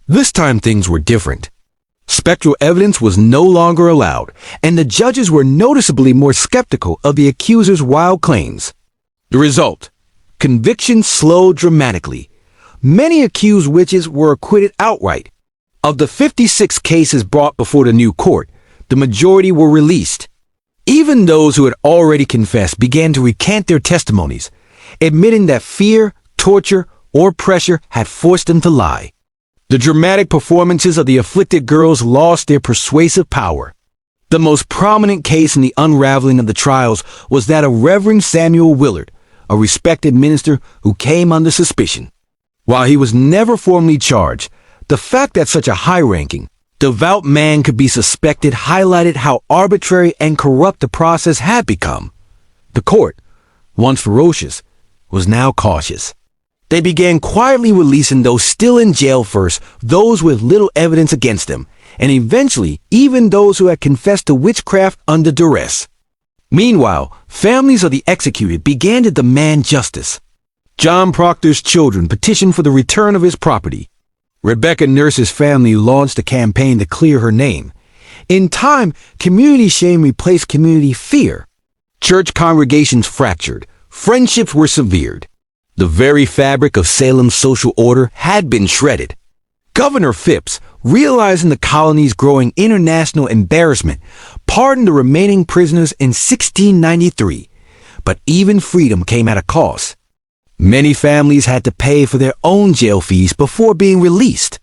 This time things were different. Spectral evidence was no longer allowed, and the judges were noticeably more skeptical of the accuser's wild claims. The result: convictions slowed dramatically. Many accused witches were acquitted outright. Of the 56 cases brought before the new court, the majority were released. Even those who had already confessed began to recant their testimonies, admitting that fear, torture, or pressure had forced them to lie. The dramatic performances of the afflicted girls lost their persuasive power. The most prominent case in the unraveling of the trials was that of Reverend Samuel Willard, a respected minister who came under suspicion. While he was never formally charged, the fact that such a high-ranking, devout man could be suspected highlighted how arbitrary and corrupt the process had become. The court, once ferocious, was now cautious. They began quietly releasing those still in jail first, those with little evidence against them, and eventually even those who had confessed to witchcraft under duress. Meanwhile, families of the executed began to demand justice. John Proctor's children petitioned for the return of his property. Rebecca Nurse's family launched a campaign to clear her name. In time, community shame replaced community fear. Church congregations fractured. Friendships were severed. The very fabric of Salem's social order had been shredded. Governor Phipps, realizing the colony's growing international embarrassment, pardoned the remaining prisoners in 1693. But even freedom came at a cost. Many families had to pay for their own jail fees before being released.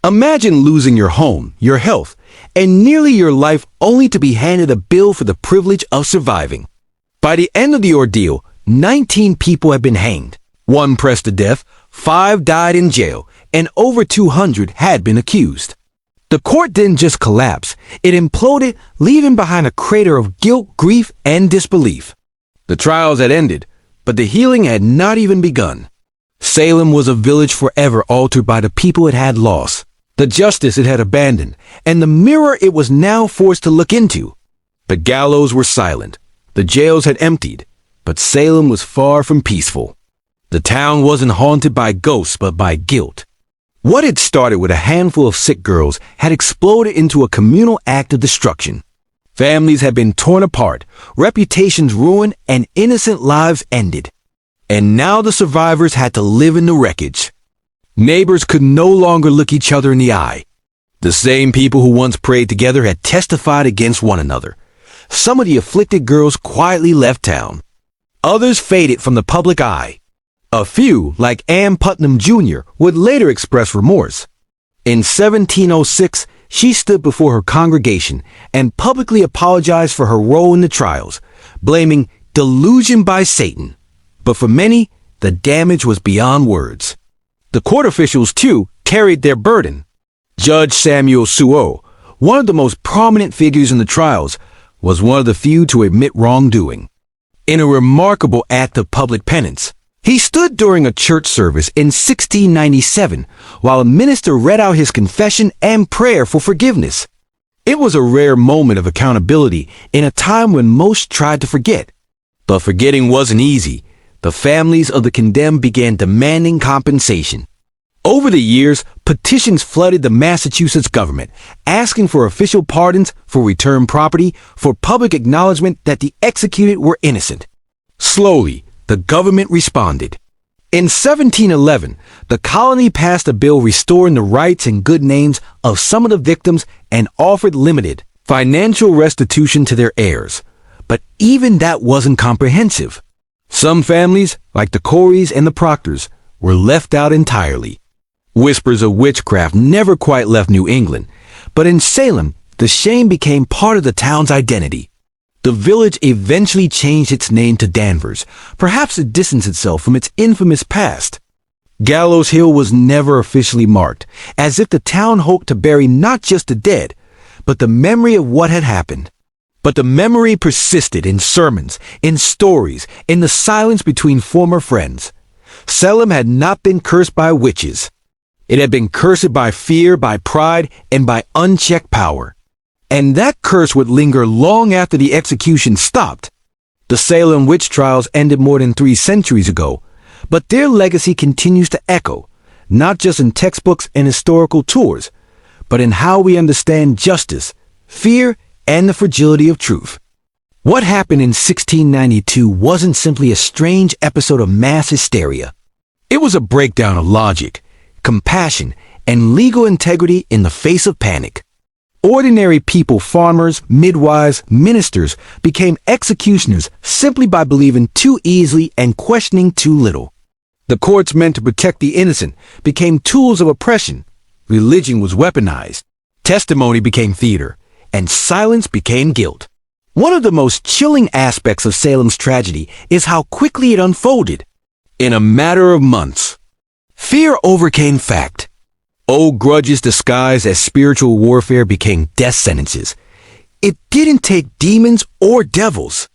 Imagine losing your home, your health, and nearly your life only to be handed a bill for the privilege of surviving. By the end of the ordeal, 19 people had been hanged. 1 pressed to death, 5 died in jail, and over 200 had been accused. The court didn't just collapse, it imploded, leaving behind a crater of guilt, grief, and disbelief. The trials had ended, but the healing had not even begun. Salem was a village forever altered by the people it had lost, the justice it had abandoned, and the mirror it was now forced to look into. The gallows were silent, the jails had emptied, but Salem was far from peaceful. The town wasn't haunted by ghosts, but by guilt. What had started with a handful of sick girls had exploded into a communal act of destruction. Families had been torn apart, reputations ruined, and innocent lives ended. And now the survivors had to live in the wreckage. Neighbors could no longer look each other in the eye. The same people who once prayed together had testified against one another. Some of the afflicted girls quietly left town. Others faded from the public eye. A few, like Ann Putnam Jr., would later express remorse. In 1706, she stood before her congregation and publicly apologized for her role in the trials, blaming delusion by Satan. But for many, the damage was beyond words. The court officials, too, carried their burden. Judge Samuel Suo, one of the most prominent figures in the trials, was one of the few to admit wrongdoing. In a remarkable act of public penance, he stood during a church service in 1697 while a minister read out his confession and prayer for forgiveness. It was a rare moment of accountability in a time when most tried to forget. But forgetting wasn't easy. The families of the condemned began demanding compensation. Over the years, petitions flooded the Massachusetts government, asking for official pardons, for returned property, for public acknowledgement that the executed were innocent. Slowly, the government responded. In 1711, the colony passed a bill restoring the rights and good names of some of the victims and offered limited financial restitution to their heirs. But even that wasn't comprehensive. Some families, like the Coreys and the Proctors, were left out entirely. Whispers of witchcraft never quite left New England, but in Salem, the shame became part of the town's identity. The village eventually changed its name to Danvers. Perhaps it distanced itself from its infamous past. Gallows Hill was never officially marked, as if the town hoped to bury not just the dead, but the memory of what had happened. But the memory persisted in sermons, in stories, in the silence between former friends. Salem had not been cursed by witches. It had been cursed by fear, by pride, and by unchecked power. And that curse would linger long after the execution stopped. The Salem witch trials ended more than 3 centuries ago, but their legacy continues to echo, not just in textbooks and historical tours, but in how we understand justice, fear, and the fragility of truth. What happened in 1692 wasn't simply a strange episode of mass hysteria. It was a breakdown of logic, compassion, and legal integrity in the face of panic. Ordinary people, farmers, midwives, ministers, became executioners simply by believing too easily and questioning too little. The courts meant to protect the innocent became tools of oppression. Religion was weaponized. Testimony became theater, and silence became guilt. One of the most chilling aspects of Salem's tragedy is how quickly it unfolded. In a matter of months, fear overcame fact. Old grudges disguised as spiritual warfare became death sentences. It didn't take demons or devils.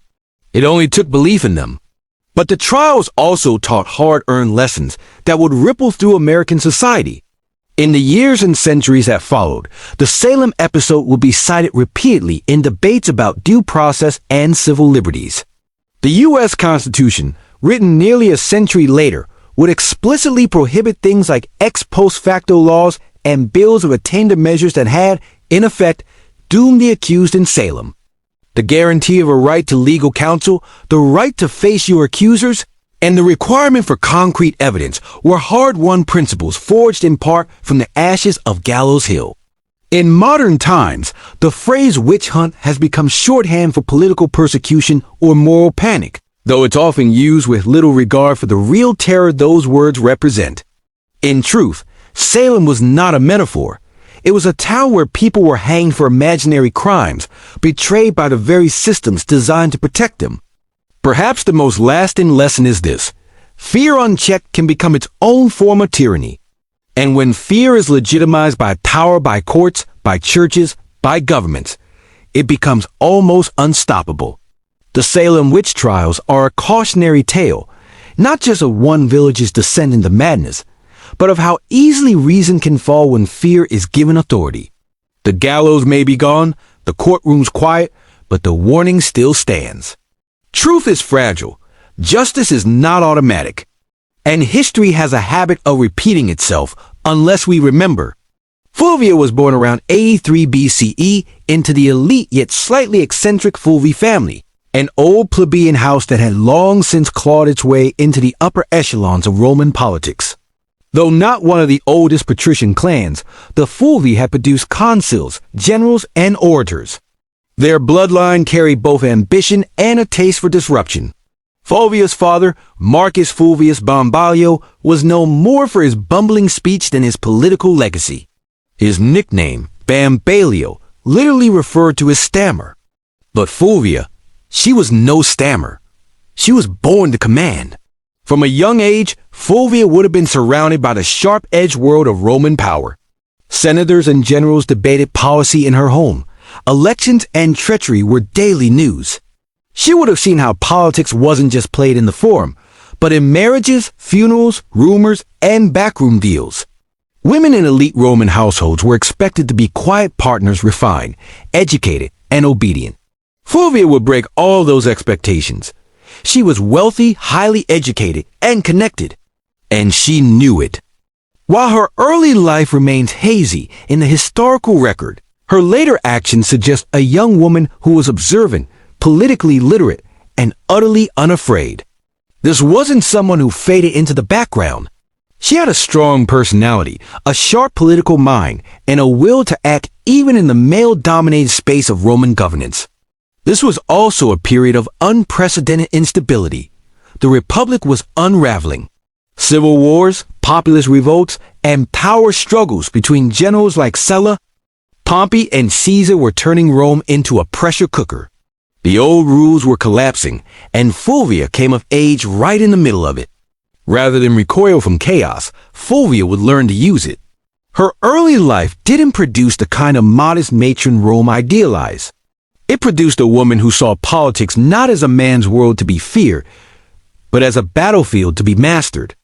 It only took belief in them. But the trials also taught hard-earned lessons that would ripple through American society. In the years and centuries that followed, the Salem episode would be cited repeatedly in debates about due process and civil liberties. The U.S. Constitution, written nearly a century later, would explicitly prohibit things like ex post facto laws and bills of attainder measures that had, in effect, doomed the accused in Salem. The guarantee of a right to legal counsel, the right to face your accusers, and the requirement for concrete evidence were hard-won principles forged in part from the ashes of Gallows Hill. In modern times, the phrase witch hunt has become shorthand for political persecution or moral panic, though it's often used with little regard for the real terror those words represent. In truth, Salem was not a metaphor. It was a town where people were hanged for imaginary crimes, betrayed by the very systems designed to protect them. Perhaps the most lasting lesson is this: fear unchecked can become its own form of tyranny. And when fear is legitimized by power, by courts, by churches, by governments, it becomes almost unstoppable. The Salem witch trials are a cautionary tale, not just of one village's descent into madness, but of how easily reason can fall when fear is given authority. The gallows may be gone, the courtroom's quiet, but the warning still stands. Truth is fragile, justice is not automatic, and history has a habit of repeating itself unless we remember. Fulvia was born around 83 BCE into the elite yet slightly eccentric Fulvi family, an old plebeian house that had long since clawed its way into the upper echelons of Roman politics. Though not one of the oldest patrician clans, the Fulvi had produced consuls, generals, and orators. Their bloodline carried both ambition and a taste for disruption. Fulvia's father, Marcus Fulvius Bombalio, was known more for his bumbling speech than his political legacy. His nickname, Bambalio, literally referred to his stammer. But Fulvia, she was no stammer. She was born to command. From a young age, Fulvia would have been surrounded by the sharp-edged world of Roman power. Senators and generals debated policy in her home. Elections and treachery were daily news. She would have seen how politics wasn't just played in the forum, but in marriages, funerals, rumors, and backroom deals. Women in elite Roman households were expected to be quiet partners, refined, educated, and obedient. Fulvia would break all those expectations. She was wealthy, highly educated, and connected. And she knew it. While her early life remains hazy in the historical record, her later actions suggest a young woman who was observant, politically literate, and utterly unafraid. This wasn't someone who faded into the background. She had a strong personality, a sharp political mind, and a will to act even in the male-dominated space of Roman governance. This was also a period of unprecedented instability. The Republic was unraveling. Civil wars, populist revolts, and power struggles between generals like Sulla. Pompey and Caesar were turning Rome into a pressure cooker. The old rules were collapsing, and Fulvia came of age right in the middle of it. Rather than recoil from chaos, Fulvia would learn to use it. Her early life didn't produce the kind of modest matron Rome idealized. It produced a woman who saw politics not as a man's world to be feared, but as a battlefield to be mastered.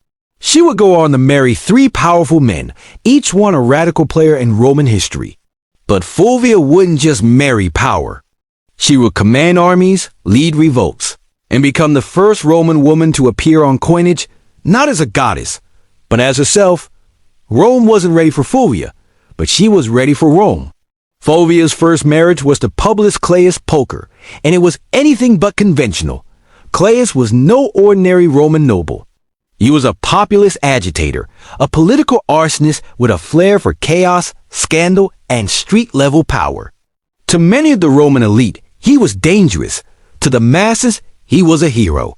She would go on to marry 3 powerful men, each one a radical player in Roman history. But Fulvia wouldn't just marry power. She would command armies, lead revolts, and become the first Roman woman to appear on coinage, not as a goddess, but as herself. Rome wasn't ready for Fulvia, but she was ready for Rome. Fulvia's first marriage was to Publius Claius Pulcher, and it was anything but conventional. Claius was no ordinary Roman noble. He was a populist agitator, a political arsonist with a flair for chaos, scandal, and street-level power. To many of the Roman elite, he was dangerous. To the masses, he was a hero.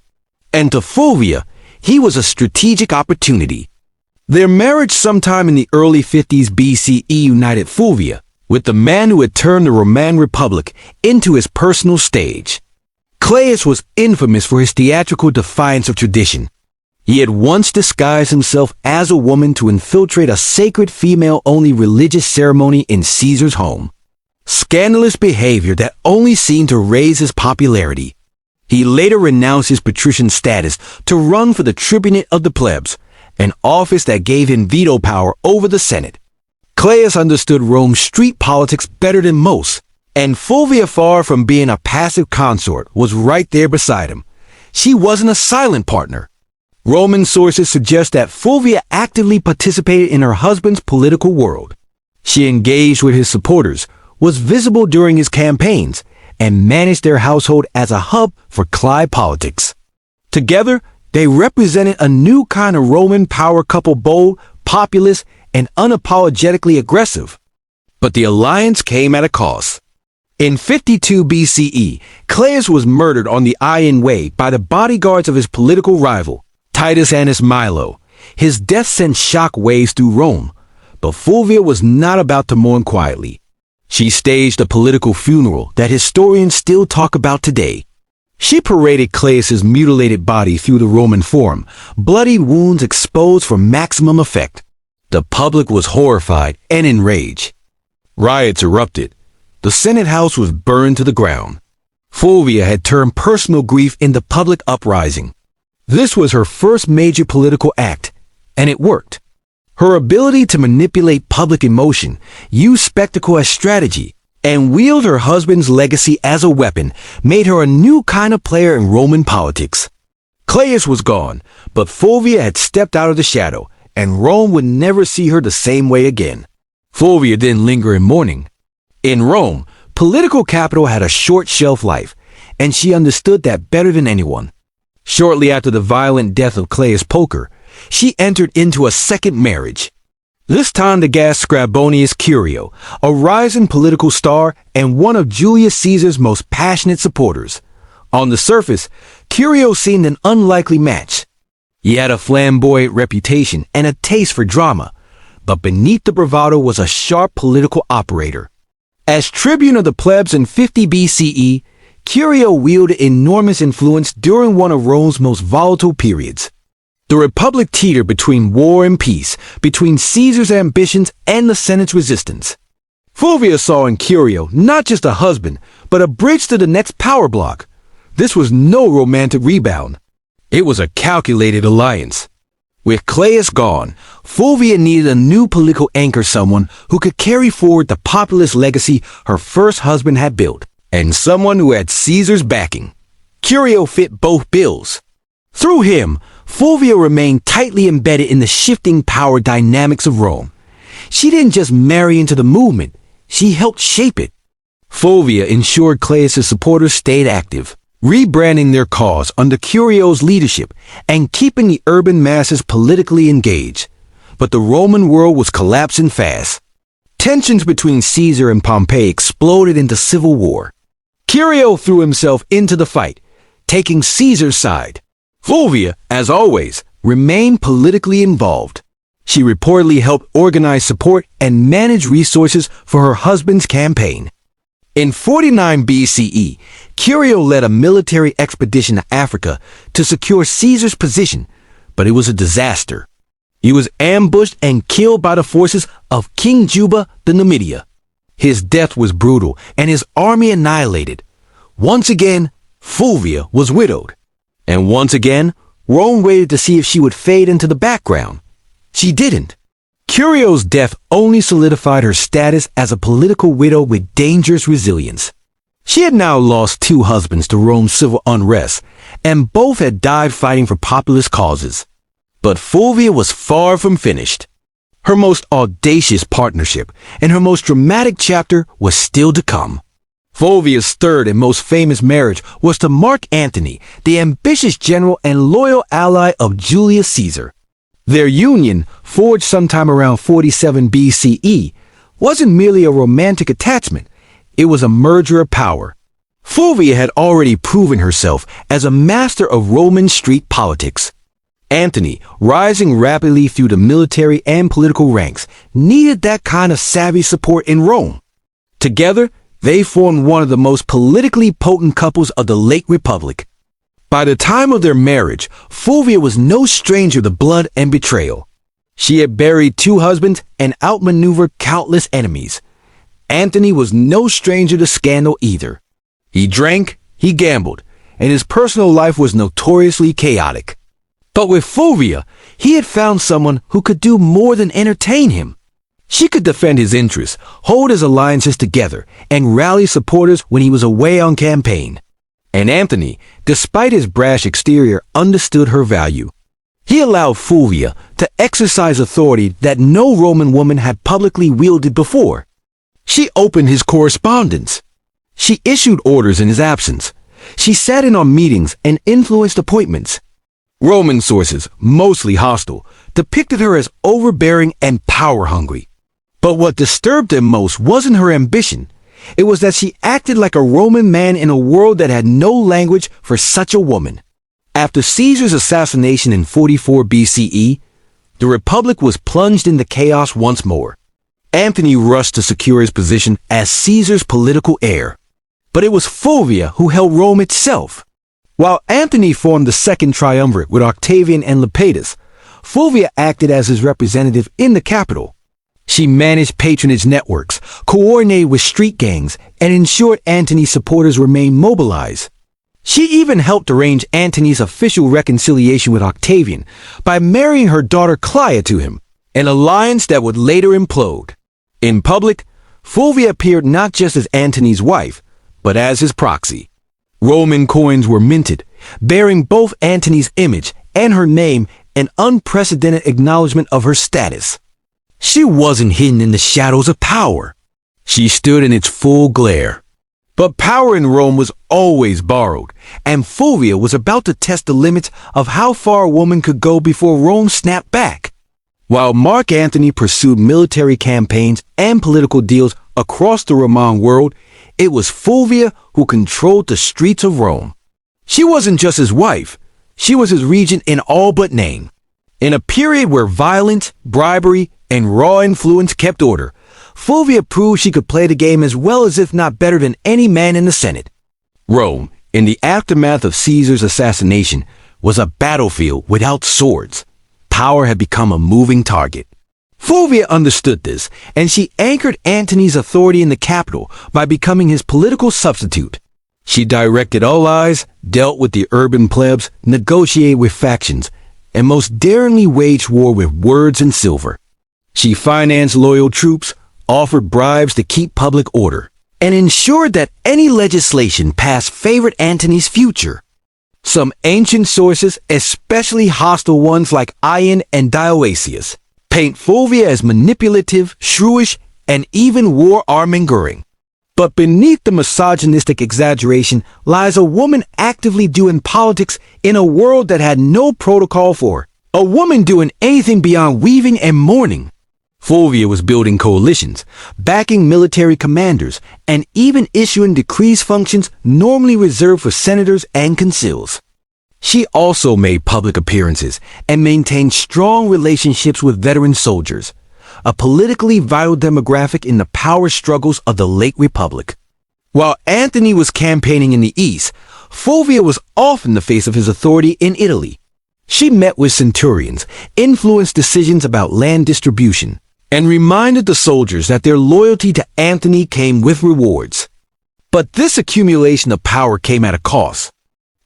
And to Fulvia, he was a strategic opportunity. Their marriage sometime in the early 50s BCE united Fulvia with the man who had turned the Roman Republic into his personal stage. Claius was infamous for his theatrical defiance of tradition. He had once disguised himself as a woman to infiltrate a sacred female-only religious ceremony in Caesar's home. Scandalous behavior that only seemed to raise his popularity. He later renounced his patrician status to run for the tribunate of the plebs, an office that gave him veto power over the Senate. Claius understood Rome's street politics better than most, and Fulvia, far from being a passive consort, was right there beside him. She wasn't a silent partner. Roman sources suggest that Fulvia actively participated in her husband's political world. She engaged with his supporters, was visible during his campaigns, and managed their household as a hub for Clive politics. Together, they represented a new kind of Roman power couple, bold, populist, and unapologetically aggressive. But the alliance came at a cost. In 52 BCE, Claius was murdered on the Iron Way by the bodyguards of his political rival, Titus Annius Milo. His death sent shock waves through Rome, but Fulvia was not about to mourn quietly. She staged a political funeral that historians still talk about today. She paraded Claius's mutilated body through the Roman Forum, bloody wounds exposed for maximum effect. The public was horrified and enraged. Riots erupted. The Senate House was burned to the ground. Fulvia had turned personal grief into public uprising. This was her first major political act, and it worked. Her ability to manipulate public emotion, use spectacle as strategy, and wield her husband's legacy as a weapon made her a new kind of player in Roman politics. Claius was gone, but Fulvia had stepped out of the shadow, and Rome would never see her the same way again. Fulvia didn't linger in mourning. In Rome, political capital had a short shelf life, and she understood that better than anyone. Shortly after the violent death of Claius Pulcher, she entered into a second marriage. This time to Gaius Scribonius Curio, a rising political star and one of Julius Caesar's most passionate supporters. On the surface, Curio seemed an unlikely match. He had a flamboyant reputation and a taste for drama, but beneath the bravado was a sharp political operator. As tribune of the plebs in 50 BCE, Curio wielded enormous influence during one of Rome's most volatile periods. The Republic teetered between war and peace, between Caesar's ambitions and the Senate's resistance. Fulvia saw in Curio not just a husband, but a bridge to the next power block. This was no romantic rebound. It was a calculated alliance. With Claius gone, Fulvia needed a new political anchor, someone who could carry forward the populist legacy her first husband had built, and someone who had Caesar's backing. Curio fit both bills. Through him, Fulvia remained tightly embedded in the shifting power dynamics of Rome. She didn't just marry into the movement, she helped shape it. Fulvia ensured Claius' supporters stayed active, rebranding their cause under Curio's leadership and keeping the urban masses politically engaged. But the Roman world was collapsing fast. Tensions between Caesar and Pompey exploded into civil war. Curio threw himself into the fight, taking Caesar's side. Fulvia, as always, remained politically involved. She reportedly helped organize support and manage resources for her husband's campaign. In 49 BCE, Curio led a military expedition to Africa to secure Caesar's position, but it was a disaster. He was ambushed and killed by the forces of King Juba the Numidia. His death was brutal and his army annihilated. Once again, Fulvia was widowed. And once again, Rome waited to see if she would fade into the background. She didn't. Curio's death only solidified her status as a political widow with dangerous resilience. She had now lost 2 husbands to Rome's civil unrest, and both had died fighting for populist causes. But Fulvia was far from finished. Her most audacious partnership and her most dramatic chapter was still to come. Fulvia's third and most famous marriage was to Mark Antony, the ambitious general and loyal ally of Julius Caesar. Their union, forged sometime around 47 BCE, wasn't merely a romantic attachment, it was a merger of power. Fulvia had already proven herself as a master of Roman street politics. Antony, rising rapidly through the military and political ranks, needed that kind of savvy support in Rome. Together, they formed one of the most politically potent couples of the late Republic. By the time of their marriage, Fulvia was no stranger to blood and betrayal. She had buried 2 husbands and outmaneuvered countless enemies. Antony was no stranger to scandal either. He drank, he gambled, and his personal life was notoriously chaotic. But with Fulvia, he had found someone who could do more than entertain him. She could defend his interests, hold his alliances together, and rally supporters when he was away on campaign. And Antony, despite his brash exterior, understood her value. He allowed Fulvia to exercise authority that no Roman woman had publicly wielded before. She opened his correspondence. She issued orders in his absence. She sat in on meetings and influenced appointments. Roman sources, mostly hostile, depicted her as overbearing and power-hungry. But what disturbed them most wasn't her ambition. It was that she acted like a Roman man in a world that had no language for such a woman. After Caesar's assassination in 44 BCE, the Republic was plunged into chaos once more. Antony rushed to secure his position as Caesar's political heir. But it was Fulvia who held Rome itself. While Antony formed the second triumvirate with Octavian and Lepidus, Fulvia acted as his representative in the capital. She managed patronage networks, coordinated with street gangs, and ensured Antony's supporters remained mobilized. She even helped arrange Antony's official reconciliation with Octavian by marrying her daughter Clia to him, an alliance that would later implode. In public, Fulvia appeared not just as Antony's wife, but as his proxy. Roman coins were minted, bearing both Antony's image and her name, an unprecedented acknowledgement of her status. She wasn't hidden in the shadows of power. She stood in its full glare. But power in Rome was always borrowed, and Fulvia was about to test the limits of how far a woman could go before Rome snapped back. While Mark Antony pursued military campaigns and political deals across the Roman world, it was Fulvia who controlled the streets of Rome. She wasn't just his wife, she was his regent in all but name. In a period where violence, bribery, and raw influence kept order, Fulvia proved she could play the game as well as if not better than any man in the Senate. Rome, in the aftermath of Caesar's assassination, was a battlefield without swords. Power had become a moving target. Fulvia understood this, and she anchored Antony's authority in the capital by becoming his political substitute. She directed all eyes, dealt with the urban plebs, negotiated with factions, and most daringly waged war with words and silver. She financed loyal troops, offered bribes to keep public order, and ensured that any legislation passed favored Antony's future. Some ancient sources, especially hostile ones like Ion and Dioecius, paint Fulvia as manipulative, shrewish, and even war-mongering. But beneath the misogynistic exaggeration lies a woman actively doing politics in a world that had no protocol for her. A woman doing anything beyond weaving and mourning. Fulvia was building coalitions, backing military commanders, and even issuing decrees functions normally reserved for senators and consuls. She also made public appearances and maintained strong relationships with veteran soldiers, a politically vital demographic in the power struggles of the late Republic. While Antony was campaigning in the East, Fulvia was often the face of his authority in Italy. She met with centurions, influenced decisions about land distribution, and reminded the soldiers that their loyalty to Antony came with rewards. But this accumulation of power came at a cost.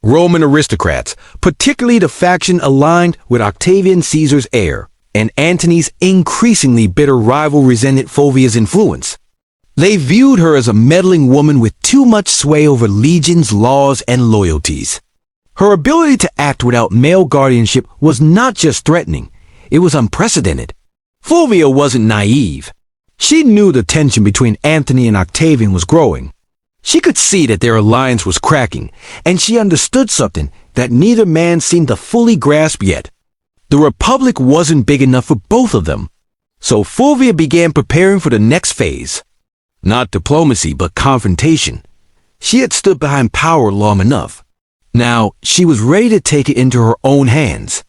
Roman aristocrats, particularly the faction aligned with Octavian Caesar's heir, and Antony's increasingly bitter rival, resented Fulvia's influence. They viewed her as a meddling woman with too much sway over legions, laws, and loyalties. Her ability to act without male guardianship was not just threatening, it was unprecedented. Fulvia wasn't naive. She knew the tension between Antony and Octavian was growing. She could see that their alliance was cracking, and she understood something that neither man seemed to fully grasp yet. The Republic wasn't big enough for both of them. So Fulvia began preparing for the next phase. Not diplomacy, but confrontation. She had stood behind power long enough. Now, she was ready to take it into her own hands.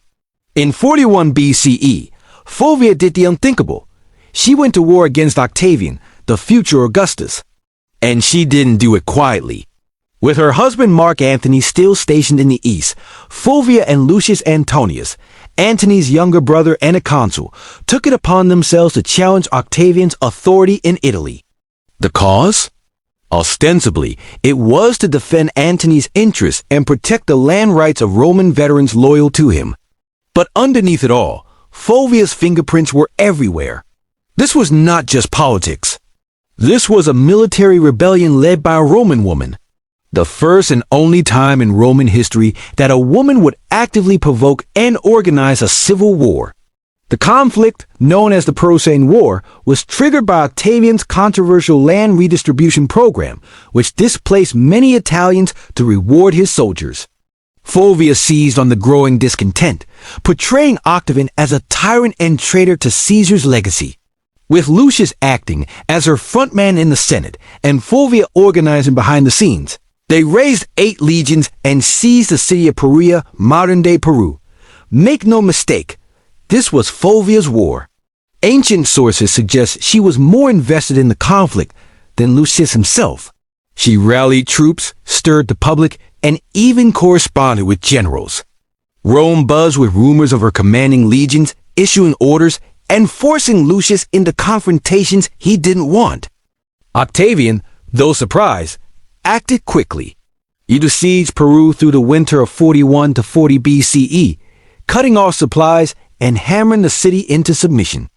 In 41 BCE, Fulvia did the unthinkable. She went to war against Octavian, the future Augustus. And she didn't do it quietly. With her husband Mark Antony still stationed in the east, Fulvia and Lucius Antonius, Antony's younger brother and a consul, took it upon themselves to challenge Octavian's authority in Italy. The cause? Ostensibly, it was to defend Antony's interests and protect the land rights of Roman veterans loyal to him. But underneath it all, Fulvia's fingerprints were everywhere. This was not just politics. This was a military rebellion led by a Roman woman. The first and only time in Roman history that a woman would actively provoke and organize a civil war. The conflict, known as the Prosane War, was triggered by Octavian's controversial land redistribution program, which displaced many Italians to reward his soldiers. Fulvia seized on the growing discontent, portraying Octavian as a tyrant and traitor to Caesar's legacy. With Lucius acting as her frontman in the Senate and Fulvia organizing behind the scenes, they raised 8 legions and seized the city of Perea, modern-day Peru. Make no mistake, this was Fulvia's war. Ancient sources suggest she was more invested in the conflict than Lucius himself. She rallied troops, stirred the public, and even corresponded with generals. Rome buzzed with rumors of her commanding legions, issuing orders, and forcing Lucius into confrontations he didn't want. Octavian, though surprised, acted quickly. He besieged Peru through the winter of 41 to 40 BCE, cutting off supplies and hammering the city into submission.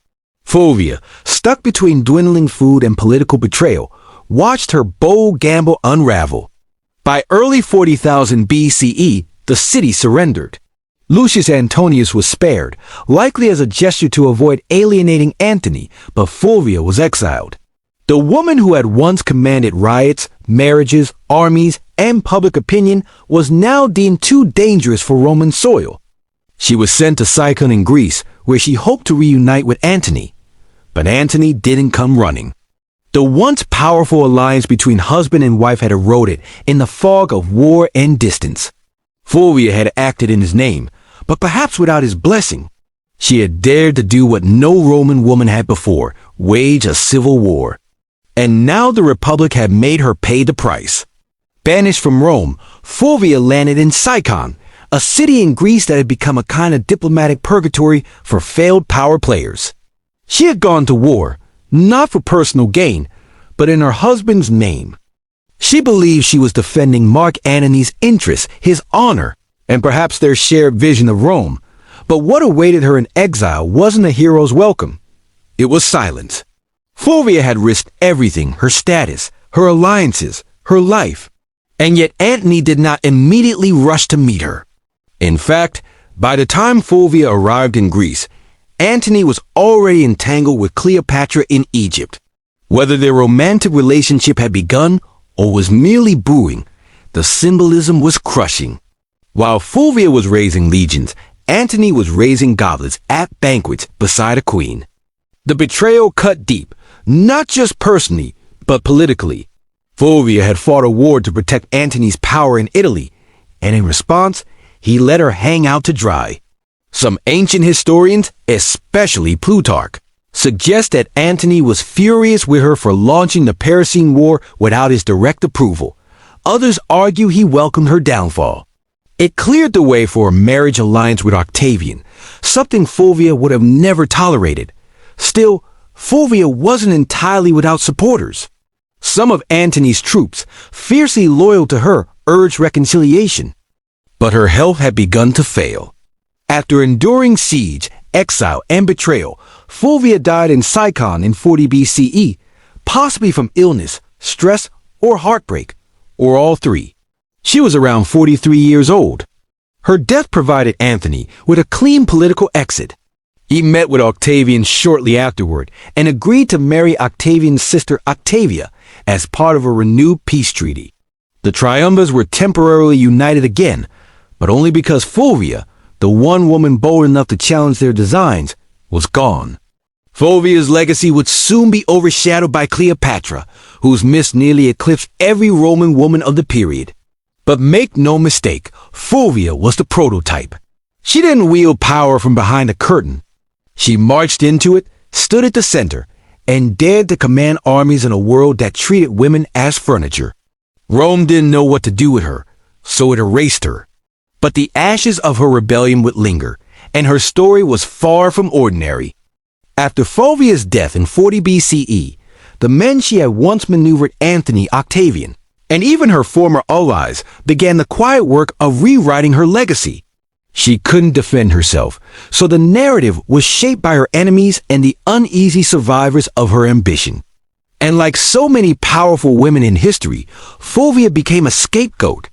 Fulvia, stuck between dwindling food and political betrayal, watched her bold gamble unravel. By early 40,000 BCE, the city surrendered. Lucius Antonius was spared, likely as a gesture to avoid alienating Antony, but Fulvia was exiled. The woman who had once commanded riots, marriages, armies, and public opinion was now deemed too dangerous for Roman soil. She was sent to Sicyon in Greece, where she hoped to reunite with Antony. But Antony didn't come running. The once powerful alliance between husband and wife had eroded in the fog of war and distance. Fulvia had acted in his name, but perhaps without his blessing. She had dared to do what no Roman woman had before, wage a civil war. And now the Republic had made her pay the price. Banished from Rome, Fulvia landed in Sicyon, a city in Greece that had become a kind of diplomatic purgatory for failed power players. She had gone to war, not for personal gain, but in her husband's name. She believed she was defending Mark Antony's interests, his honor, and perhaps their shared vision of Rome. But what awaited her in exile wasn't a hero's welcome. It was silence. Fulvia had risked everything, her status, her alliances, her life. And yet Antony did not immediately rush to meet her. In fact, by the time Fulvia arrived in Greece, Antony was already entangled with Cleopatra in Egypt. Whether their romantic relationship had begun or was merely brewing, the symbolism was crushing. While Fulvia was raising legions, Antony was raising goblets at banquets beside a queen. The betrayal cut deep, not just personally, but politically. Fulvia had fought a war to protect Antony's power in Italy, and in response, he let her hang out to dry. Some ancient historians, especially Plutarch, suggest that Antony was furious with her for launching the Parisine War without his direct approval. Others argue he welcomed her downfall. It cleared the way for a marriage alliance with Octavian, something Fulvia would have never tolerated. Still, Fulvia wasn't entirely without supporters. Some of Antony's troops, fiercely loyal to her, urged reconciliation. But her health had begun to fail. After enduring siege, exile, and betrayal, Fulvia died in Sicyon in 40 BCE, possibly from illness, stress, or heartbreak, or all three. She was around 43 years old. Her death provided Antony with a clean political exit. He met with Octavian shortly afterward and agreed to marry Octavian's sister Octavia as part of a renewed peace treaty. The triumvirs were temporarily united again, but only because Fulvia, the one woman bold enough to challenge their designs, was gone. Fulvia's legacy would soon be overshadowed by Cleopatra, whose myths nearly eclipsed every Roman woman of the period. But make no mistake, Fulvia was the prototype. She didn't wield power from behind a curtain. She marched into it, stood at the center, and dared to command armies in a world that treated women as furniture. Rome didn't know what to do with her, so it erased her. But the ashes of her rebellion would linger, and her story was far from ordinary. After Fulvia's death in 40 BCE, the men she had once maneuvered, Antony, Octavian, and even her former allies, began the quiet work of rewriting her legacy. She couldn't defend herself, so the narrative was shaped by her enemies and the uneasy survivors of her ambition. And like so many powerful women in history, Fulvia became a scapegoat.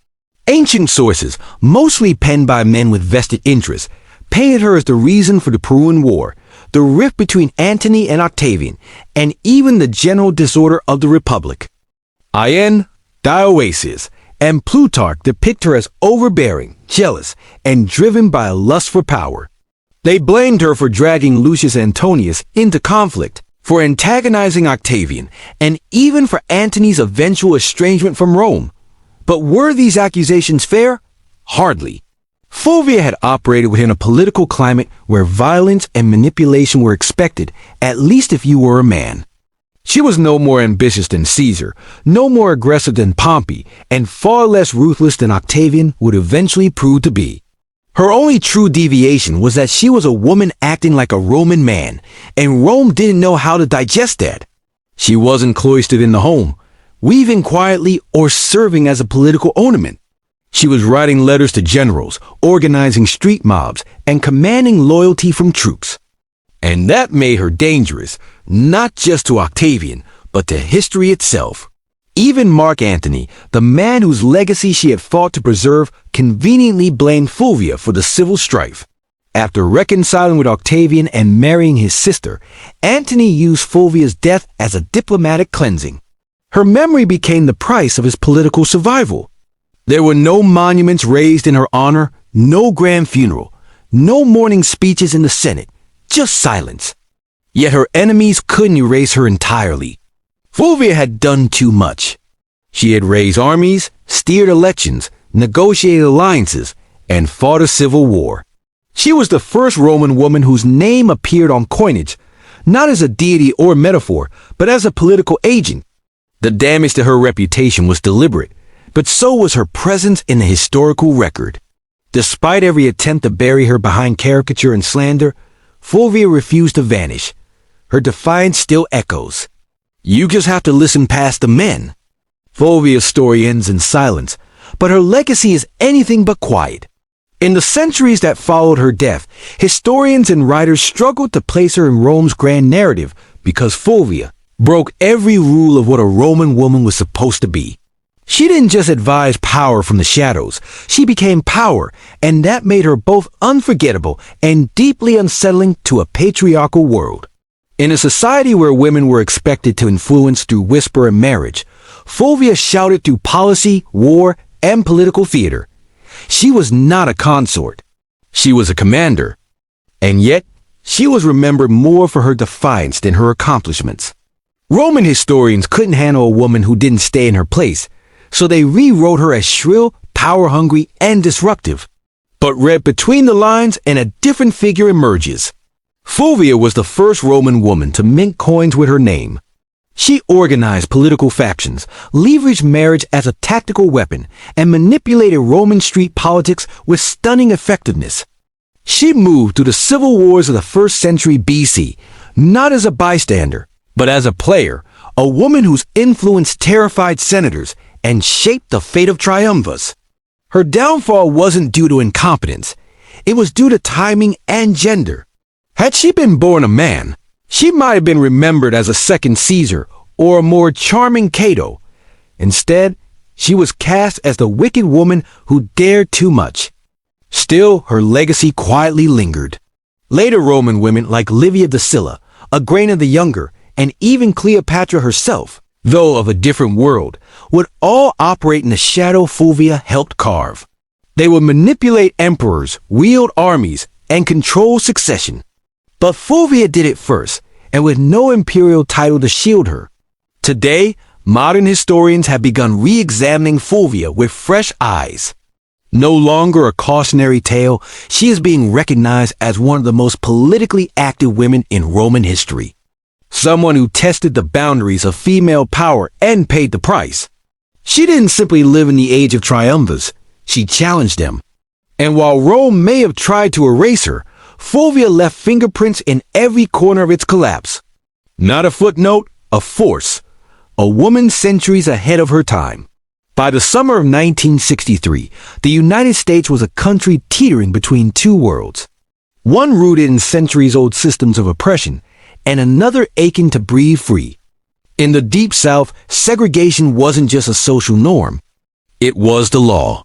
Ancient sources, mostly penned by men with vested interests, painted her as the reason for the Peruvian War, the rift between Antony and Octavian, and even the general disorder of the Republic. Ian, Dioeces, and Plutarch depict her as overbearing, jealous, and driven by a lust for power. They blamed her for dragging Lucius Antonius into conflict, for antagonizing Octavian, and even for Antony's eventual estrangement from Rome. But were these accusations fair? Hardly. Fulvia had operated within a political climate where violence and manipulation were expected, at least if you were a man. She was no more ambitious than Caesar, no more aggressive than Pompey, and far less ruthless than Octavian would eventually prove to be. Her only true deviation was that she was a woman acting like a Roman man, and Rome didn't know how to digest that. She wasn't cloistered in the home, weaving quietly or serving as a political ornament. She was writing letters to generals, organizing street mobs, and commanding loyalty from troops. And that made her dangerous, not just to Octavian, but to history itself. Even Mark Antony, the man whose legacy she had fought to preserve, conveniently blamed Fulvia for the civil strife. After reconciling with Octavian and marrying his sister, Antony used Fulvia's death as a diplomatic cleansing. Her memory became the price of his political survival. There were no monuments raised in her honor, no grand funeral, no mourning speeches in the Senate, just silence. Yet her enemies couldn't erase her entirely. Fulvia had done too much. She had raised armies, steered elections, negotiated alliances, and fought a civil war. She was the first Roman woman whose name appeared on coinage, not as a deity or metaphor, but as a political agent. The damage to her reputation was deliberate, but so was her presence in the historical record. Despite every attempt to bury her behind caricature and slander, Fulvia refused to vanish. Her defiance still echoes. You just have to listen past the men. Fulvia's story ends in silence, but her legacy is anything but quiet. In the centuries that followed her death, historians and writers struggled to place her in Rome's grand narrative because Fulvia broke every rule of what a Roman woman was supposed to be. She didn't just advise power from the shadows, she became power, and that made her both unforgettable and deeply unsettling to a patriarchal world. In a society where women were expected to influence through whisper and marriage, Fulvia shouted through policy, war, and political theater. She was not a consort. She was a commander. And yet, she was remembered more for her defiance than her accomplishments. Roman historians couldn't handle a woman who didn't stay in her place, so they rewrote her as shrill, power-hungry, and disruptive. But But read between the lines and a different figure emerges. Fulvia was the first Roman woman to mint coins with her name. She organized political factions, leveraged marriage as a tactical weapon, and manipulated Roman street politics with stunning effectiveness. She moved through the civil wars of the 1st century BC, not as a bystander, but as a player, a woman whose influence terrified senators and shaped the fate of triumvirs. Her downfall wasn't due to incompetence. It was due to timing and gender. Had she been born a man, she might have been remembered as a second Caesar or a more charming Cato. Instead, she was cast as the wicked woman who dared too much. Still, her legacy quietly lingered. Later Roman women like Livia Drusilla, Agrippa the Younger, and even Cleopatra herself, though of a different world, would all operate in the shadow Fulvia helped carve. They would manipulate emperors, wield armies, and control succession. But Fulvia did it first, and with no imperial title to shield her. Today, modern historians have begun re-examining Fulvia with fresh eyes. No longer a cautionary tale, she is being recognized as one of the most politically active women in Roman history. Someone who tested the boundaries of female power and paid the price. She didn't simply live in the age of triumvirs, she challenged them. And while Rome may have tried to erase her, Fulvia left fingerprints in every corner of its collapse. Not a footnote, a force. A woman centuries ahead of her time. By the summer of 1963, the United States was a country teetering between two worlds. One rooted in centuries-old systems of oppression, and another aching to breathe free. In the Deep South, segregation wasn't just a social norm. It was the law.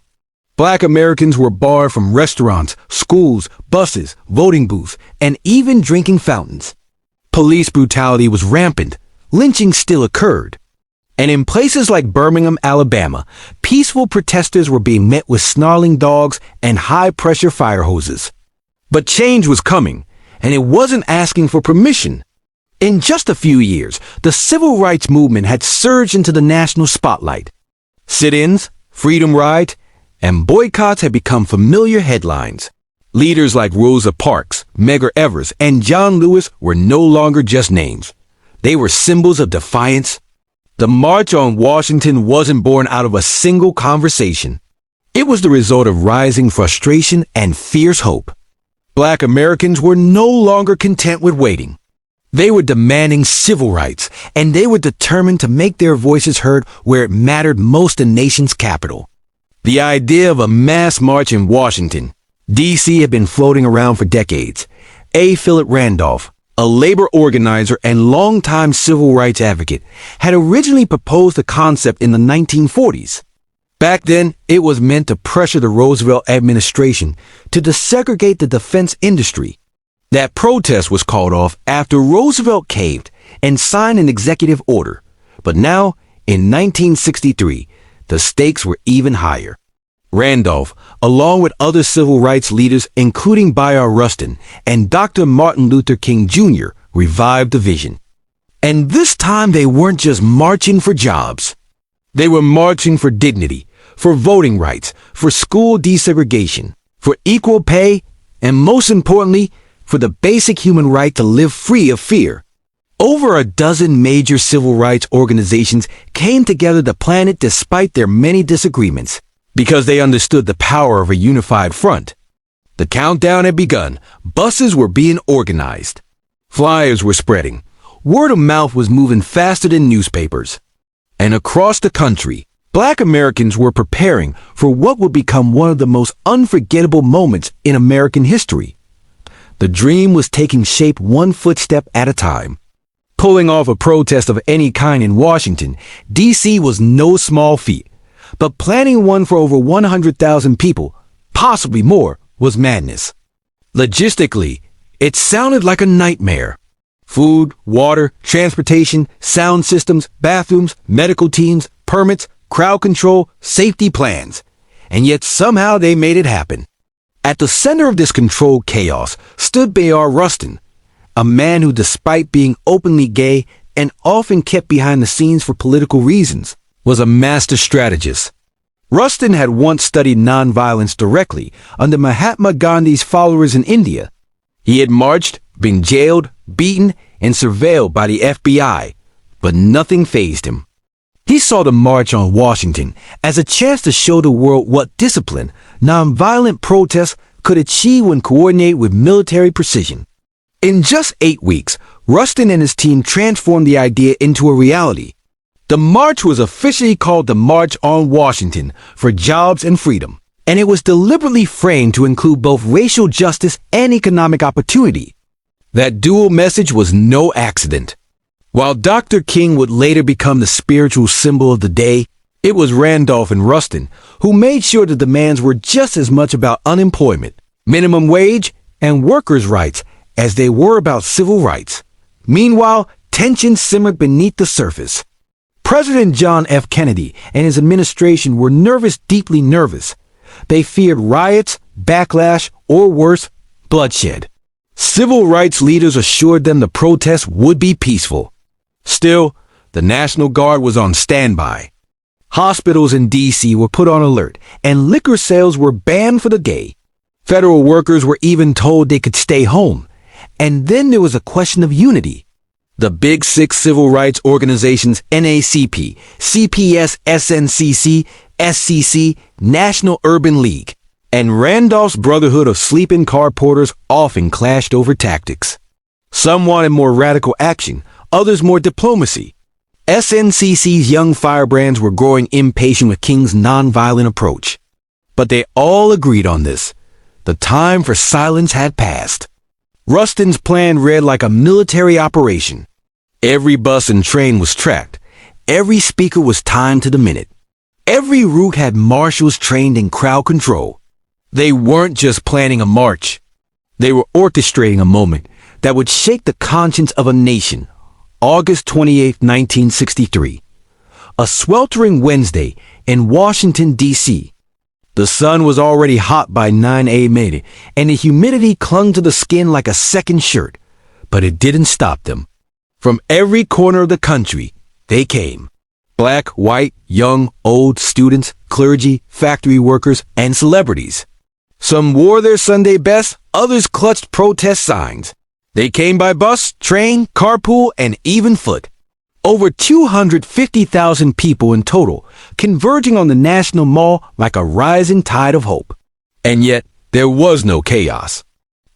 Black Americans were barred from restaurants, schools, buses, voting booths, and even drinking fountains. Police brutality was rampant. Lynching still occurred. And in places like Birmingham, Alabama, peaceful protesters were being met with snarling dogs and high-pressure fire hoses. But change was coming, and it wasn't asking for permission. In just a few years, the civil rights movement had surged into the national spotlight. Sit-ins, freedom rides, and boycotts had become familiar headlines. Leaders like Rosa Parks, Medgar Evers, and John Lewis were no longer just names. They were symbols of defiance. The March on Washington wasn't born out of a single conversation. It was the result of rising frustration and fierce hope. Black Americans were no longer content with waiting. They were demanding civil rights, and they were determined to make their voices heard where it mattered most in the nation's capital. The idea of a mass march in Washington, D.C. had been floating around for decades. A. Philip Randolph, a labor organizer and longtime civil rights advocate, had originally proposed the concept in the 1940s. Back then, it was meant to pressure the Roosevelt administration to desegregate the defense industry. That protest was called off after Roosevelt caved and signed an executive order. But now, in 1963, the stakes were even higher. Randolph, along with other civil rights leaders including Bayard Rustin and Dr. Martin Luther King Jr., revived the vision. And this time they weren't just marching for jobs. They were marching for dignity, for voting rights, for school desegregation, for equal pay, and most importantly, for the basic human right to live free of fear. Over a dozen major civil rights organizations came together to plan it despite their many disagreements, because they understood the power of a unified front. The countdown had begun. Buses were being organized. Flyers were spreading. Word of mouth was moving faster than newspapers. And across the country, Black Americans were preparing for what would become one of the most unforgettable moments in American history. The dream was taking shape one footstep at a time. Pulling off a protest of any kind in Washington, D.C. was no small feat. But planning one for over 100,000 people, possibly more, was madness. Logistically, it sounded like a nightmare. Food, water, transportation, sound systems, bathrooms, medical teams, permits, crowd control, safety plans. And yet somehow they made it happen. At the center of this controlled chaos stood Bayard Rustin, a man who, despite being openly gay and often kept behind the scenes for political reasons, was a master strategist. Rustin had once studied nonviolence directly under Mahatma Gandhi's followers in India. He had marched, been jailed, beaten, and surveilled by the FBI, but nothing fazed him. He saw the March on Washington as a chance to show the world what discipline, nonviolent protest could achieve when coordinated with military precision. In just 8 weeks, Rustin and his team transformed the idea into a reality. The march was officially called the March on Washington for Jobs and Freedom, and it was deliberately framed to include both racial justice and economic opportunity. That dual message was no accident. While Dr. King would later become the spiritual symbol of the day, it was Randolph and Rustin who made sure the demands were just as much about unemployment, minimum wage, and workers' rights as they were about civil rights. Meanwhile, tensions simmered beneath the surface. President John F. Kennedy and his administration were nervous, deeply nervous. They feared riots, backlash, or worse, bloodshed. Civil rights leaders assured them the protests would be peaceful. Still, the National Guard was on standby. Hospitals in D.C. were put on alert, and liquor sales were banned for the day. Federal workers were even told they could stay home. And then there was a question of unity. The Big Six civil rights organizations NACP, CPS, SNCC, SCC, National Urban League, and Randolph's Brotherhood of Sleeping Car Porters often clashed over tactics. Some wanted more radical action, others more diplomacy. SNCC's young firebrands were growing impatient with King's nonviolent approach. But they all agreed on this. The time for silence had passed. Rustin's plan read like a military operation. Every bus and train was tracked. Every speaker was timed to the minute. Every route had marshals trained in crowd control. They weren't just planning a march. They were orchestrating a moment that would shake the conscience of a nation. August 28, 1963. A sweltering Wednesday in Washington, D.C. The sun was already hot by 9 a.m. and the humidity clung to the skin like a second shirt. But it didn't stop them. From every corner of the country, they came. Black, white, young, old, students, clergy, factory workers, and celebrities. Some wore their Sunday best, others clutched protest signs. They came by bus, train, carpool, and even foot. Over 250,000 people in total, converging on the National Mall like a rising tide of hope. And yet, there was no chaos.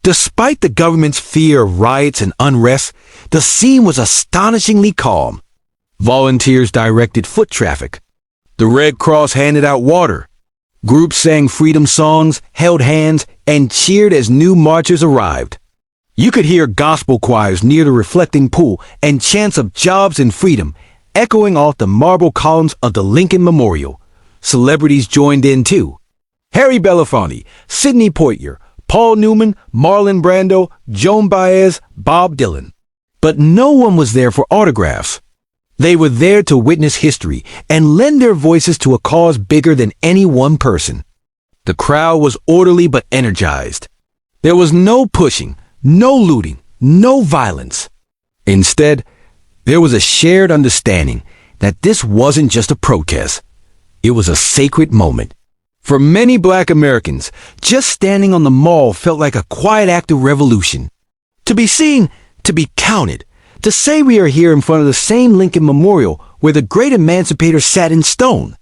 Despite the government's fear of riots and unrest, the scene was astonishingly calm. Volunteers directed foot traffic. The Red Cross handed out water. Groups sang freedom songs, held hands, and cheered as new marchers arrived. You could hear gospel choirs near the reflecting pool and chants of jobs and freedom echoing off the marble columns of the Lincoln Memorial. Celebrities joined in too. Harry Belafonte, Sidney Poitier, Paul Newman, Marlon Brando, Joan Baez, Bob Dylan. But no one was there for autographs. They were there to witness history and lend their voices to a cause bigger than any one person. The crowd was orderly but energized. There was no pushing, no looting, no violence. Instead, there was a shared understanding that this wasn't just a protest. It was a sacred moment. For many Black Americans, just standing on the mall felt like a quiet act of revolution. To be seen, to be counted, to say we are here in front of the same Lincoln Memorial where the great emancipator sat in stone.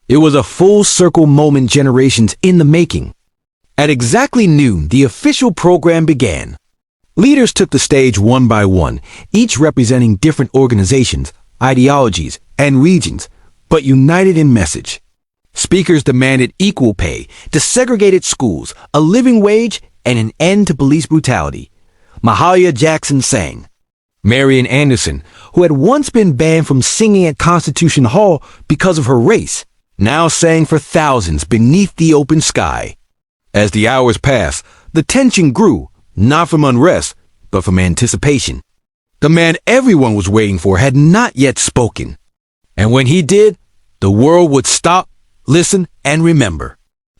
It was a full circle moment, generations in the making. At exactly noon, the official program began. Leaders took the stage one by one, each representing different organizations, ideologies, and regions, but united in message. Speakers demanded equal pay, desegregated schools, a living wage, and an end to police brutality. Mahalia Jackson sang. Marian Anderson, who had once been banned from singing at Constitution Hall because of her race, now sang for thousands beneath the open sky. As the hours passed, the tension grew, not from unrest, but from anticipation. The man everyone was waiting for had not yet spoken. And when he did, the world would stop, listen, and remember.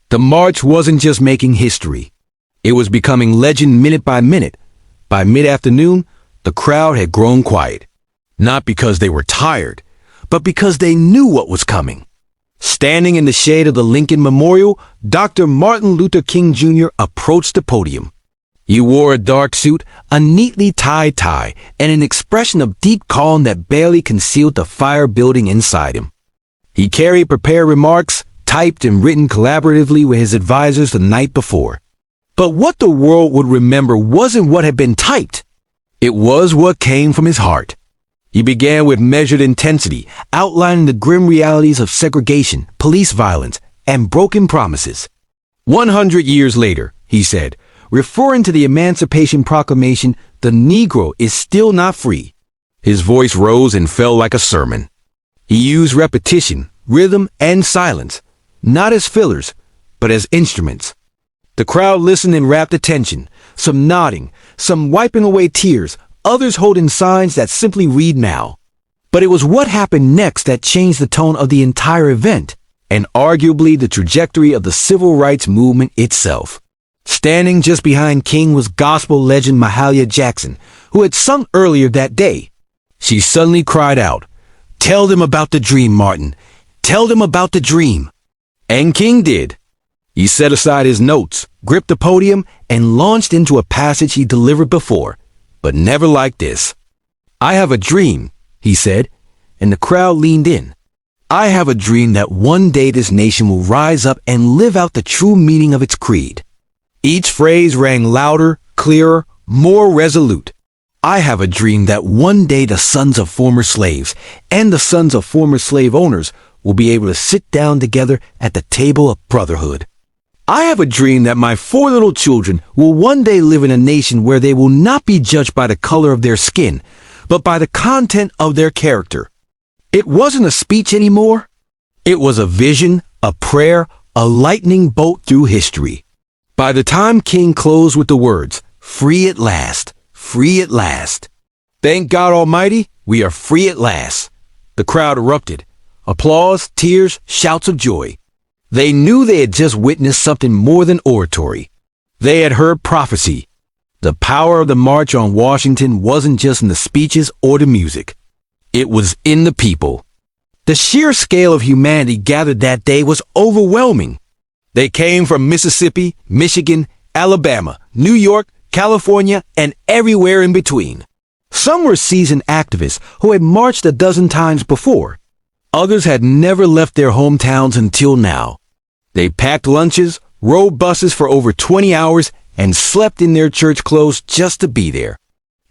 The march wasn't just making history. It was becoming legend minute by minute. By mid-afternoon, the crowd had grown quiet. Not because they were tired, but because they knew what was coming. Standing in the shade of the Lincoln Memorial, Dr. Martin Luther King Jr. approached the podium. He wore a dark suit, a neatly tied tie, and an expression of deep calm that barely concealed the fire building inside him. He carried prepared remarks, typed and written collaboratively with his advisors the night before. But what the world would remember wasn't what had been typed. It was what came from his heart. He began with measured intensity, outlining the grim realities of segregation, police violence, and broken promises. 100 years later, he said, referring to the Emancipation Proclamation, the Negro is still not free. His voice rose and fell like a sermon. He used repetition, rhythm, and silence, not as fillers, but as instruments. The crowd listened in rapt attention, some nodding, some wiping away tears, others holding signs that simply read now. But it was what happened next that changed the tone of the entire event, and arguably the trajectory of the civil rights movement itself. Standing just behind King was gospel legend Mahalia Jackson, who had sung earlier that day. She suddenly cried out, "Tell them about the dream, Martin. Tell them about the dream." And King did. He set aside his notes, gripped the podium, and launched into a passage he delivered before, but never like this. "I have a dream," he said, and the crowd leaned in. "I have a dream that one day this nation will rise up and live out the true meaning of its creed." Each phrase rang louder, clearer, more resolute. "I have a dream that one day the sons of former slaves and the sons of former slave owners will be able to sit down together at the table of brotherhood. I have a dream that my 4 little children will one day live in a nation where they will not be judged by the color of their skin, but by the content of their character." It wasn't a speech anymore. It was a vision, a prayer, a lightning bolt through history. By the time King closed with the words, "Free at last, free at last. Thank God Almighty, we are free at last," the crowd erupted. Applause, tears, shouts of joy. They knew they had just witnessed something more than oratory. They had heard prophecy. The power of the March on Washington wasn't just in the speeches or the music. It was in the people. The sheer scale of humanity gathered that day was overwhelming. They came from Mississippi, Michigan, Alabama, New York, California, and everywhere in between. Some were seasoned activists who had marched a dozen times before. Others had never left their hometowns until now. They packed lunches, rode buses for over 20 hours, and slept in their church clothes just to be there.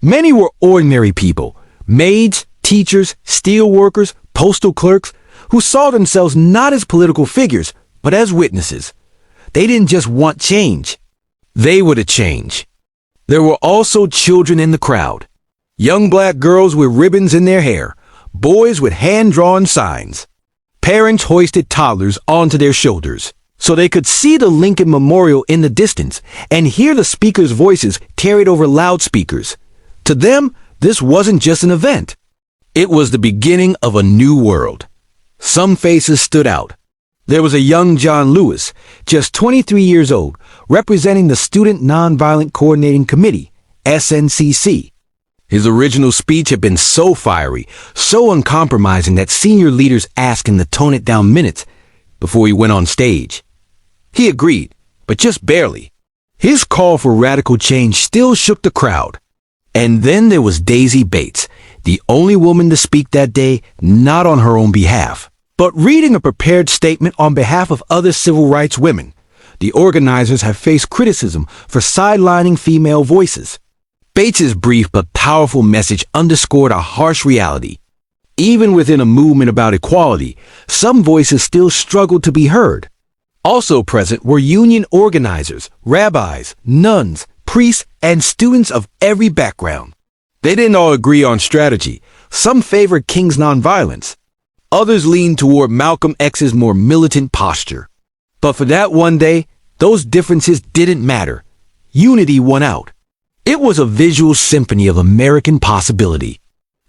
Many were ordinary people, maids, teachers, steel workers, postal clerks, who saw themselves not as political figures, but as witnesses. They didn't just want change. They were the change. There were also children in the crowd. Young black girls with ribbons in their hair, boys with hand-drawn signs. Parents hoisted toddlers onto their shoulders so they could see the Lincoln Memorial in the distance and hear the speakers' voices carried over loudspeakers. To them, this wasn't just an event. It was the beginning of a new world. Some faces stood out. There was a young John Lewis, just 23 years old, representing the Student Nonviolent Coordinating Committee, SNCC. His original speech had been so fiery, so uncompromising that senior leaders asked him to tone it down minutes before he went on stage. He agreed, but just barely. His call for radical change still shook the crowd. And then there was Daisy Bates, the only woman to speak that day, not on her own behalf, but reading a prepared statement on behalf of other civil rights women. The organizers have faced criticism for sidelining female voices. Bates's brief but powerful message underscored a harsh reality. Even within a movement about equality, some voices still struggled to be heard. Also present were union organizers, rabbis, nuns, priests, and students of every background. They didn't all agree on strategy. Some favored King's nonviolence. Others leaned toward Malcolm X's more militant posture. But for that one day, those differences didn't matter. Unity won out. It was a visual symphony of American possibility.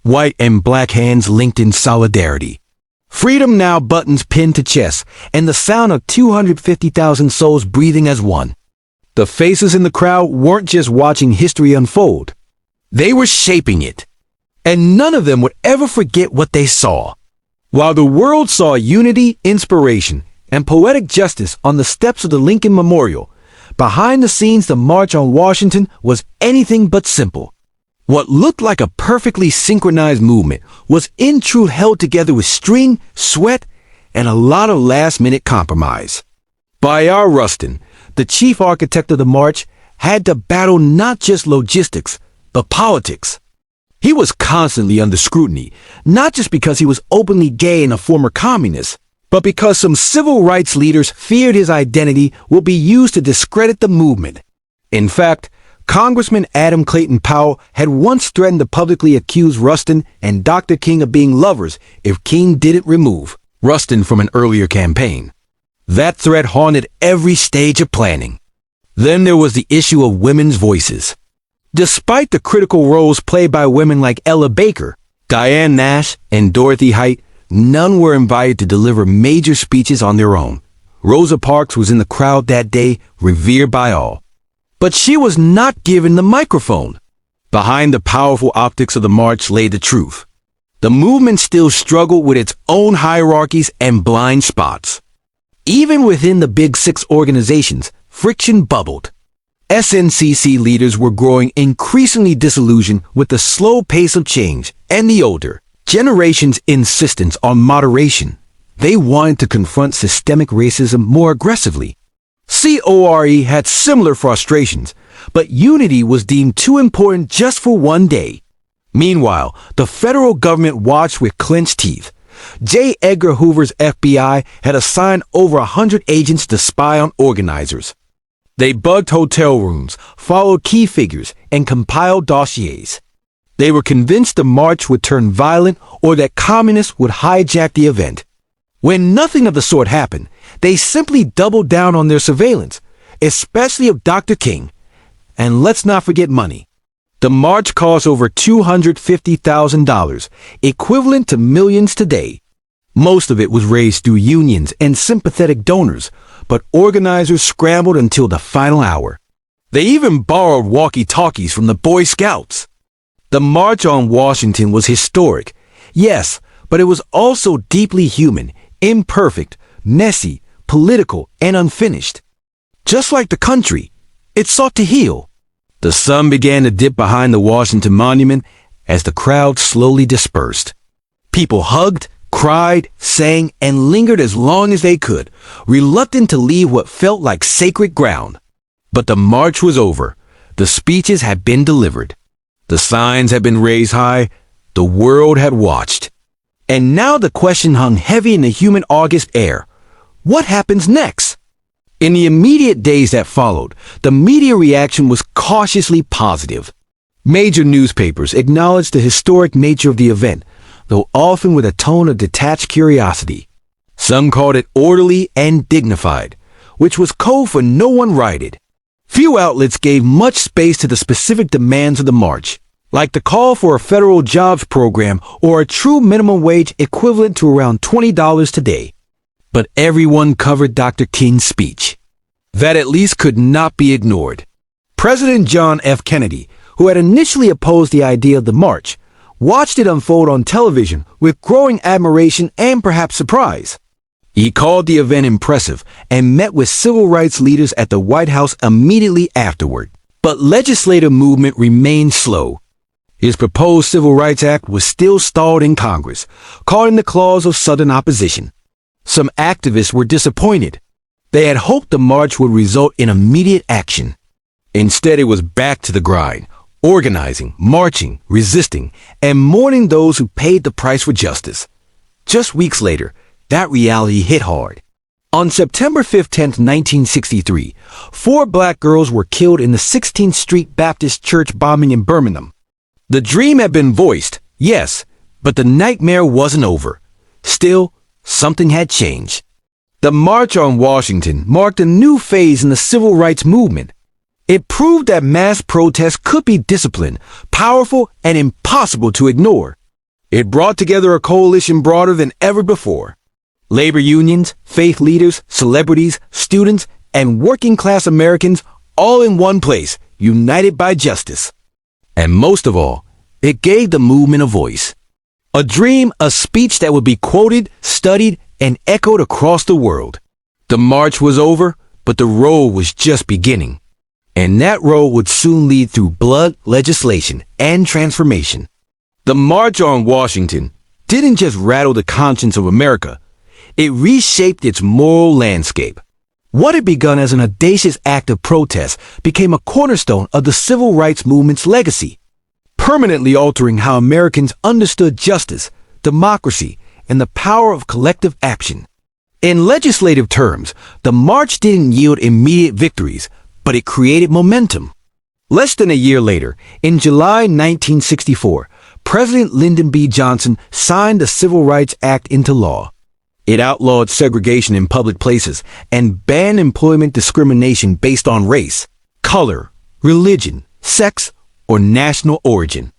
White and black hands linked in solidarity. Freedom Now buttons pinned to chests, and the sound of 250,000 souls breathing as one. The faces in the crowd weren't just watching history unfold. They were shaping it. And none of them would ever forget what they saw. While the world saw unity, inspiration, and poetic justice on the steps of the Lincoln Memorial, behind the scenes the March on Washington was anything but simple. What looked like a perfectly synchronized movement was in truth held together with string, sweat, and a lot of last-minute compromise. Bayard Rustin, the chief architect of the march, had to battle not just logistics, but politics. He was constantly under scrutiny, not just because he was openly gay and a former communist, but because some civil rights leaders feared his identity would be used to discredit the movement. In fact, Congressman Adam Clayton Powell had once threatened to publicly accuse Rustin and Dr. King of being lovers if King didn't remove Rustin from an earlier campaign. That threat haunted every stage of planning. Then there was the issue of women's voices. Despite the critical roles played by women like Ella Baker, Diane Nash, and Dorothy Height, none were invited to deliver major speeches on their own. Rosa Parks was in the crowd that day, revered by all. But she was not given the microphone. Behind the powerful optics of the march lay the truth. The movement still struggled with its own hierarchies and blind spots. Even within the Big Six organizations, friction bubbled. SNCC leaders were growing increasingly disillusioned with the slow pace of change and the older generation's insistence on moderation. They wanted to confront systemic racism more aggressively. CORE had similar frustrations, but unity was deemed too important just for one day. Meanwhile, the federal government watched with clenched teeth. J. Edgar Hoover's FBI had assigned over 100 agents to spy on organizers. They bugged hotel rooms, followed key figures, and compiled dossiers. They were convinced the march would turn violent or that communists would hijack the event. When nothing of the sort happened, they simply doubled down on their surveillance, especially of Dr. King. And let's not forget money. The march cost over $250,000, equivalent to millions today. Most of it was raised through unions and sympathetic donors, but organizers scrambled until the final hour. They even borrowed walkie-talkies from the Boy Scouts. The March on Washington was historic, yes, but it was also deeply human, imperfect, messy, political, and unfinished. Just like the country, it sought to heal. The sun began to dip behind the Washington Monument as the crowd slowly dispersed. People hugged, cried, sang, and lingered as long as they could, reluctant to leave what felt like sacred ground. But the march was over. The speeches had been delivered. The signs had been raised high. The world had watched. And now the question hung heavy in the humid August air. What happens next? In the immediate days that followed, the media reaction was cautiously positive. Major newspapers acknowledged the historic nature of the event, though often with a tone of detached curiosity. Some called it orderly and dignified, which was code for no one rioted. Few outlets gave much space to the specific demands of the march, like the call for a federal jobs program or a true minimum wage equivalent to around $20 today. But everyone covered Dr. King's speech. That at least could not be ignored. President John F. Kennedy, who had initially opposed the idea of the march, watched it unfold on television with growing admiration and perhaps surprise. He called the event impressive and met with civil rights leaders at the White House immediately afterward. But legislative movement remained slow. His proposed Civil Rights Act was still stalled in Congress, caught in the claws of Southern opposition. Some activists were disappointed. They had hoped the march would result in immediate action. Instead, it was back to the grind. Organizing, marching, resisting, and mourning those who paid the price for justice. Just weeks later, that reality hit hard. On September 15, 1963, 4 black girls were killed in the 16th Street Baptist Church bombing in Birmingham. The dream had been voiced, yes, but the nightmare wasn't over. Still, something had changed. The March on Washington marked a new phase in the civil rights movement. It proved that mass protest could be disciplined, powerful, and impossible to ignore. It brought together a coalition broader than ever before. Labor unions, faith leaders, celebrities, students, and working-class Americans all in one place, united by justice. And most of all, it gave the movement a voice. A dream, a speech that would be quoted, studied, and echoed across the world. The march was over, but the road was just beginning. And that road would soon lead through blood, legislation, and transformation. The March on Washington didn't just rattle the conscience of America, it reshaped its moral landscape. What had begun as an audacious act of protest became a cornerstone of the civil rights movement's legacy, permanently altering how Americans understood justice, democracy, and the power of collective action. In legislative terms, the march didn't yield immediate victories, but it created momentum. Less than a year later, in July 1964, President Lyndon B. Johnson signed the Civil Rights Act into law. It outlawed segregation in public places and banned employment discrimination based on race, color, religion, sex, or national origin.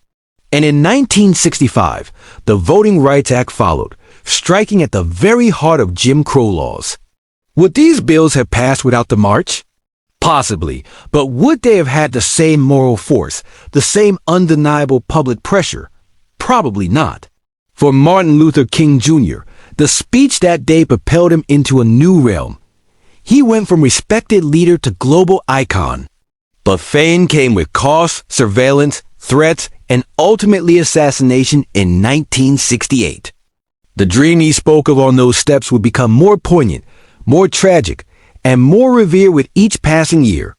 And in 1965, the Voting Rights Act followed, striking at the very heart of Jim Crow laws. Would these bills have passed without the march? Possibly, but would they have had the same moral force, the same undeniable public pressure? Probably not. For Martin Luther King Jr., the speech that day propelled him into a new realm. He went from respected leader to global icon. But fame came with costs, surveillance, threats, and ultimately assassination in 1968. The dream he spoke of on those steps would become more poignant, more tragic, and more revered with each passing year.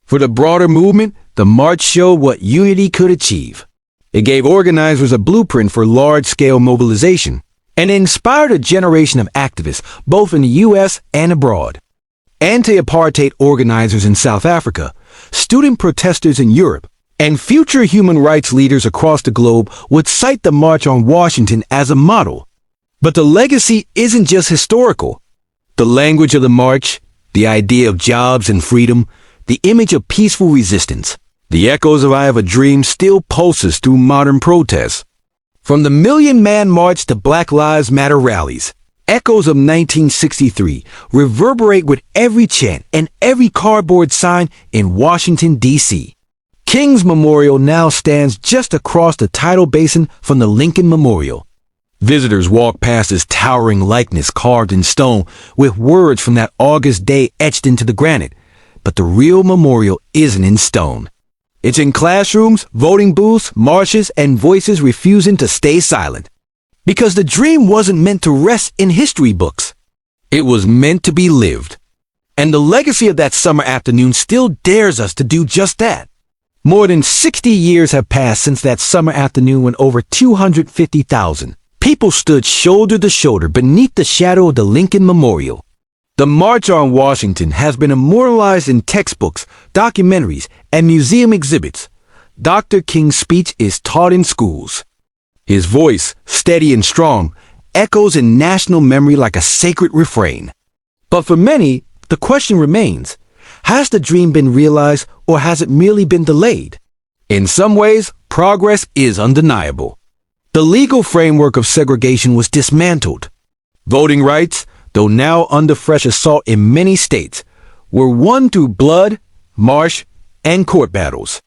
For the broader movement, the march showed what unity could achieve. It gave organizers a blueprint for large-scale mobilization, and inspired a generation of activists both in the U.S. and abroad. Anti-apartheid organizers in South Africa, student protesters in Europe, and future human rights leaders across the globe would cite the March on Washington as a model. But the legacy isn't just historical. The language of the march, the idea of jobs and freedom, the image of peaceful resistance, the echoes of I Have a Dream still pulses through modern protests. From the Million Man March to Black Lives Matter rallies, echoes of 1963 reverberate with every chant and every cardboard sign in Washington, D.C. King's Memorial now stands just across the tidal basin from the Lincoln Memorial. Visitors walk past this towering likeness carved in stone with words from that August day etched into the granite. But the real memorial isn't in stone. It's in classrooms, voting booths, marches, and voices refusing to stay silent. Because the dream wasn't meant to rest in history books. It was meant to be lived. And the legacy of that summer afternoon still dares us to do just that. More than 60 years have passed since that summer afternoon when over 250,000 people stood shoulder to shoulder beneath the shadow of the Lincoln Memorial. The March on Washington has been immortalized in textbooks, documentaries, and museum exhibits. Dr. King's speech is taught in schools. His voice, steady and strong, echoes in national memory like a sacred refrain. But for many, the question remains, has the dream been realized or has it merely been delayed? In some ways, progress is undeniable. The legal framework of segregation was dismantled. Voting rights, though now under fresh assault in many states, were won through blood, march, and court battles.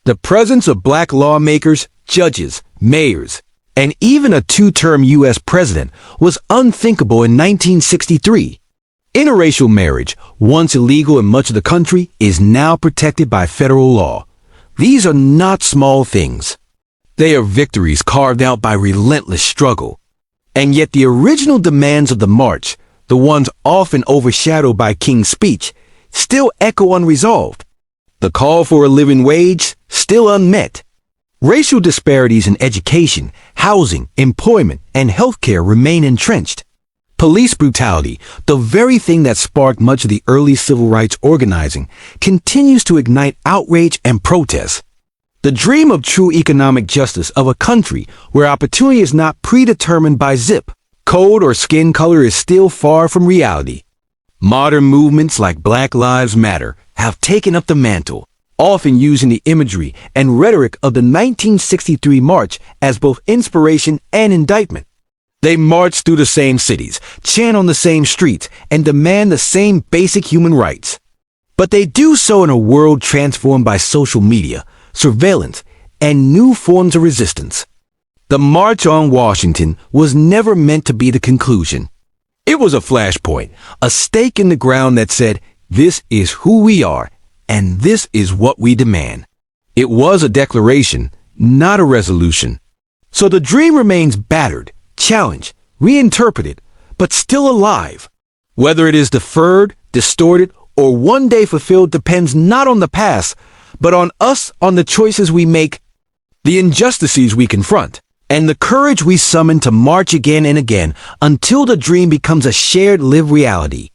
The presence of black lawmakers, judges, mayors, and even a two-term U.S. president was unthinkable in 1963. Interracial marriage, once illegal in much of the country, is now protected by federal law. These are not small things. They are victories carved out by relentless struggle. And yet the original demands of the march, the ones often overshadowed by King's speech, still echo unresolved. The call for a living wage, still unmet. Racial disparities in education, housing, employment, and healthcare remain entrenched. Police brutality, the very thing that sparked much of the early civil rights organizing, continues to ignite outrage and protest. The dream of true economic justice of a country where opportunity is not predetermined by zip, code, or skin color is still far from reality. Modern movements like Black Lives Matter have taken up the mantle, often using the imagery and rhetoric of the 1963 march as both inspiration and indictment. They march through the same cities, chant on the same streets, and demand the same basic human rights. But they do so in a world transformed by social media, surveillance, and new forms of resistance. The March on Washington was never meant to be the conclusion. It was a flashpoint, a stake in the ground that said, this is who we are, and this is what we demand. It was a declaration, not a resolution. So the dream remains battered, challenged, reinterpreted, but still alive. Whether it is deferred, distorted, or one day fulfilled depends not on the past, but on us, on the choices we make, the injustices we confront, and the courage we summon to march again and again until the dream becomes a shared lived reality.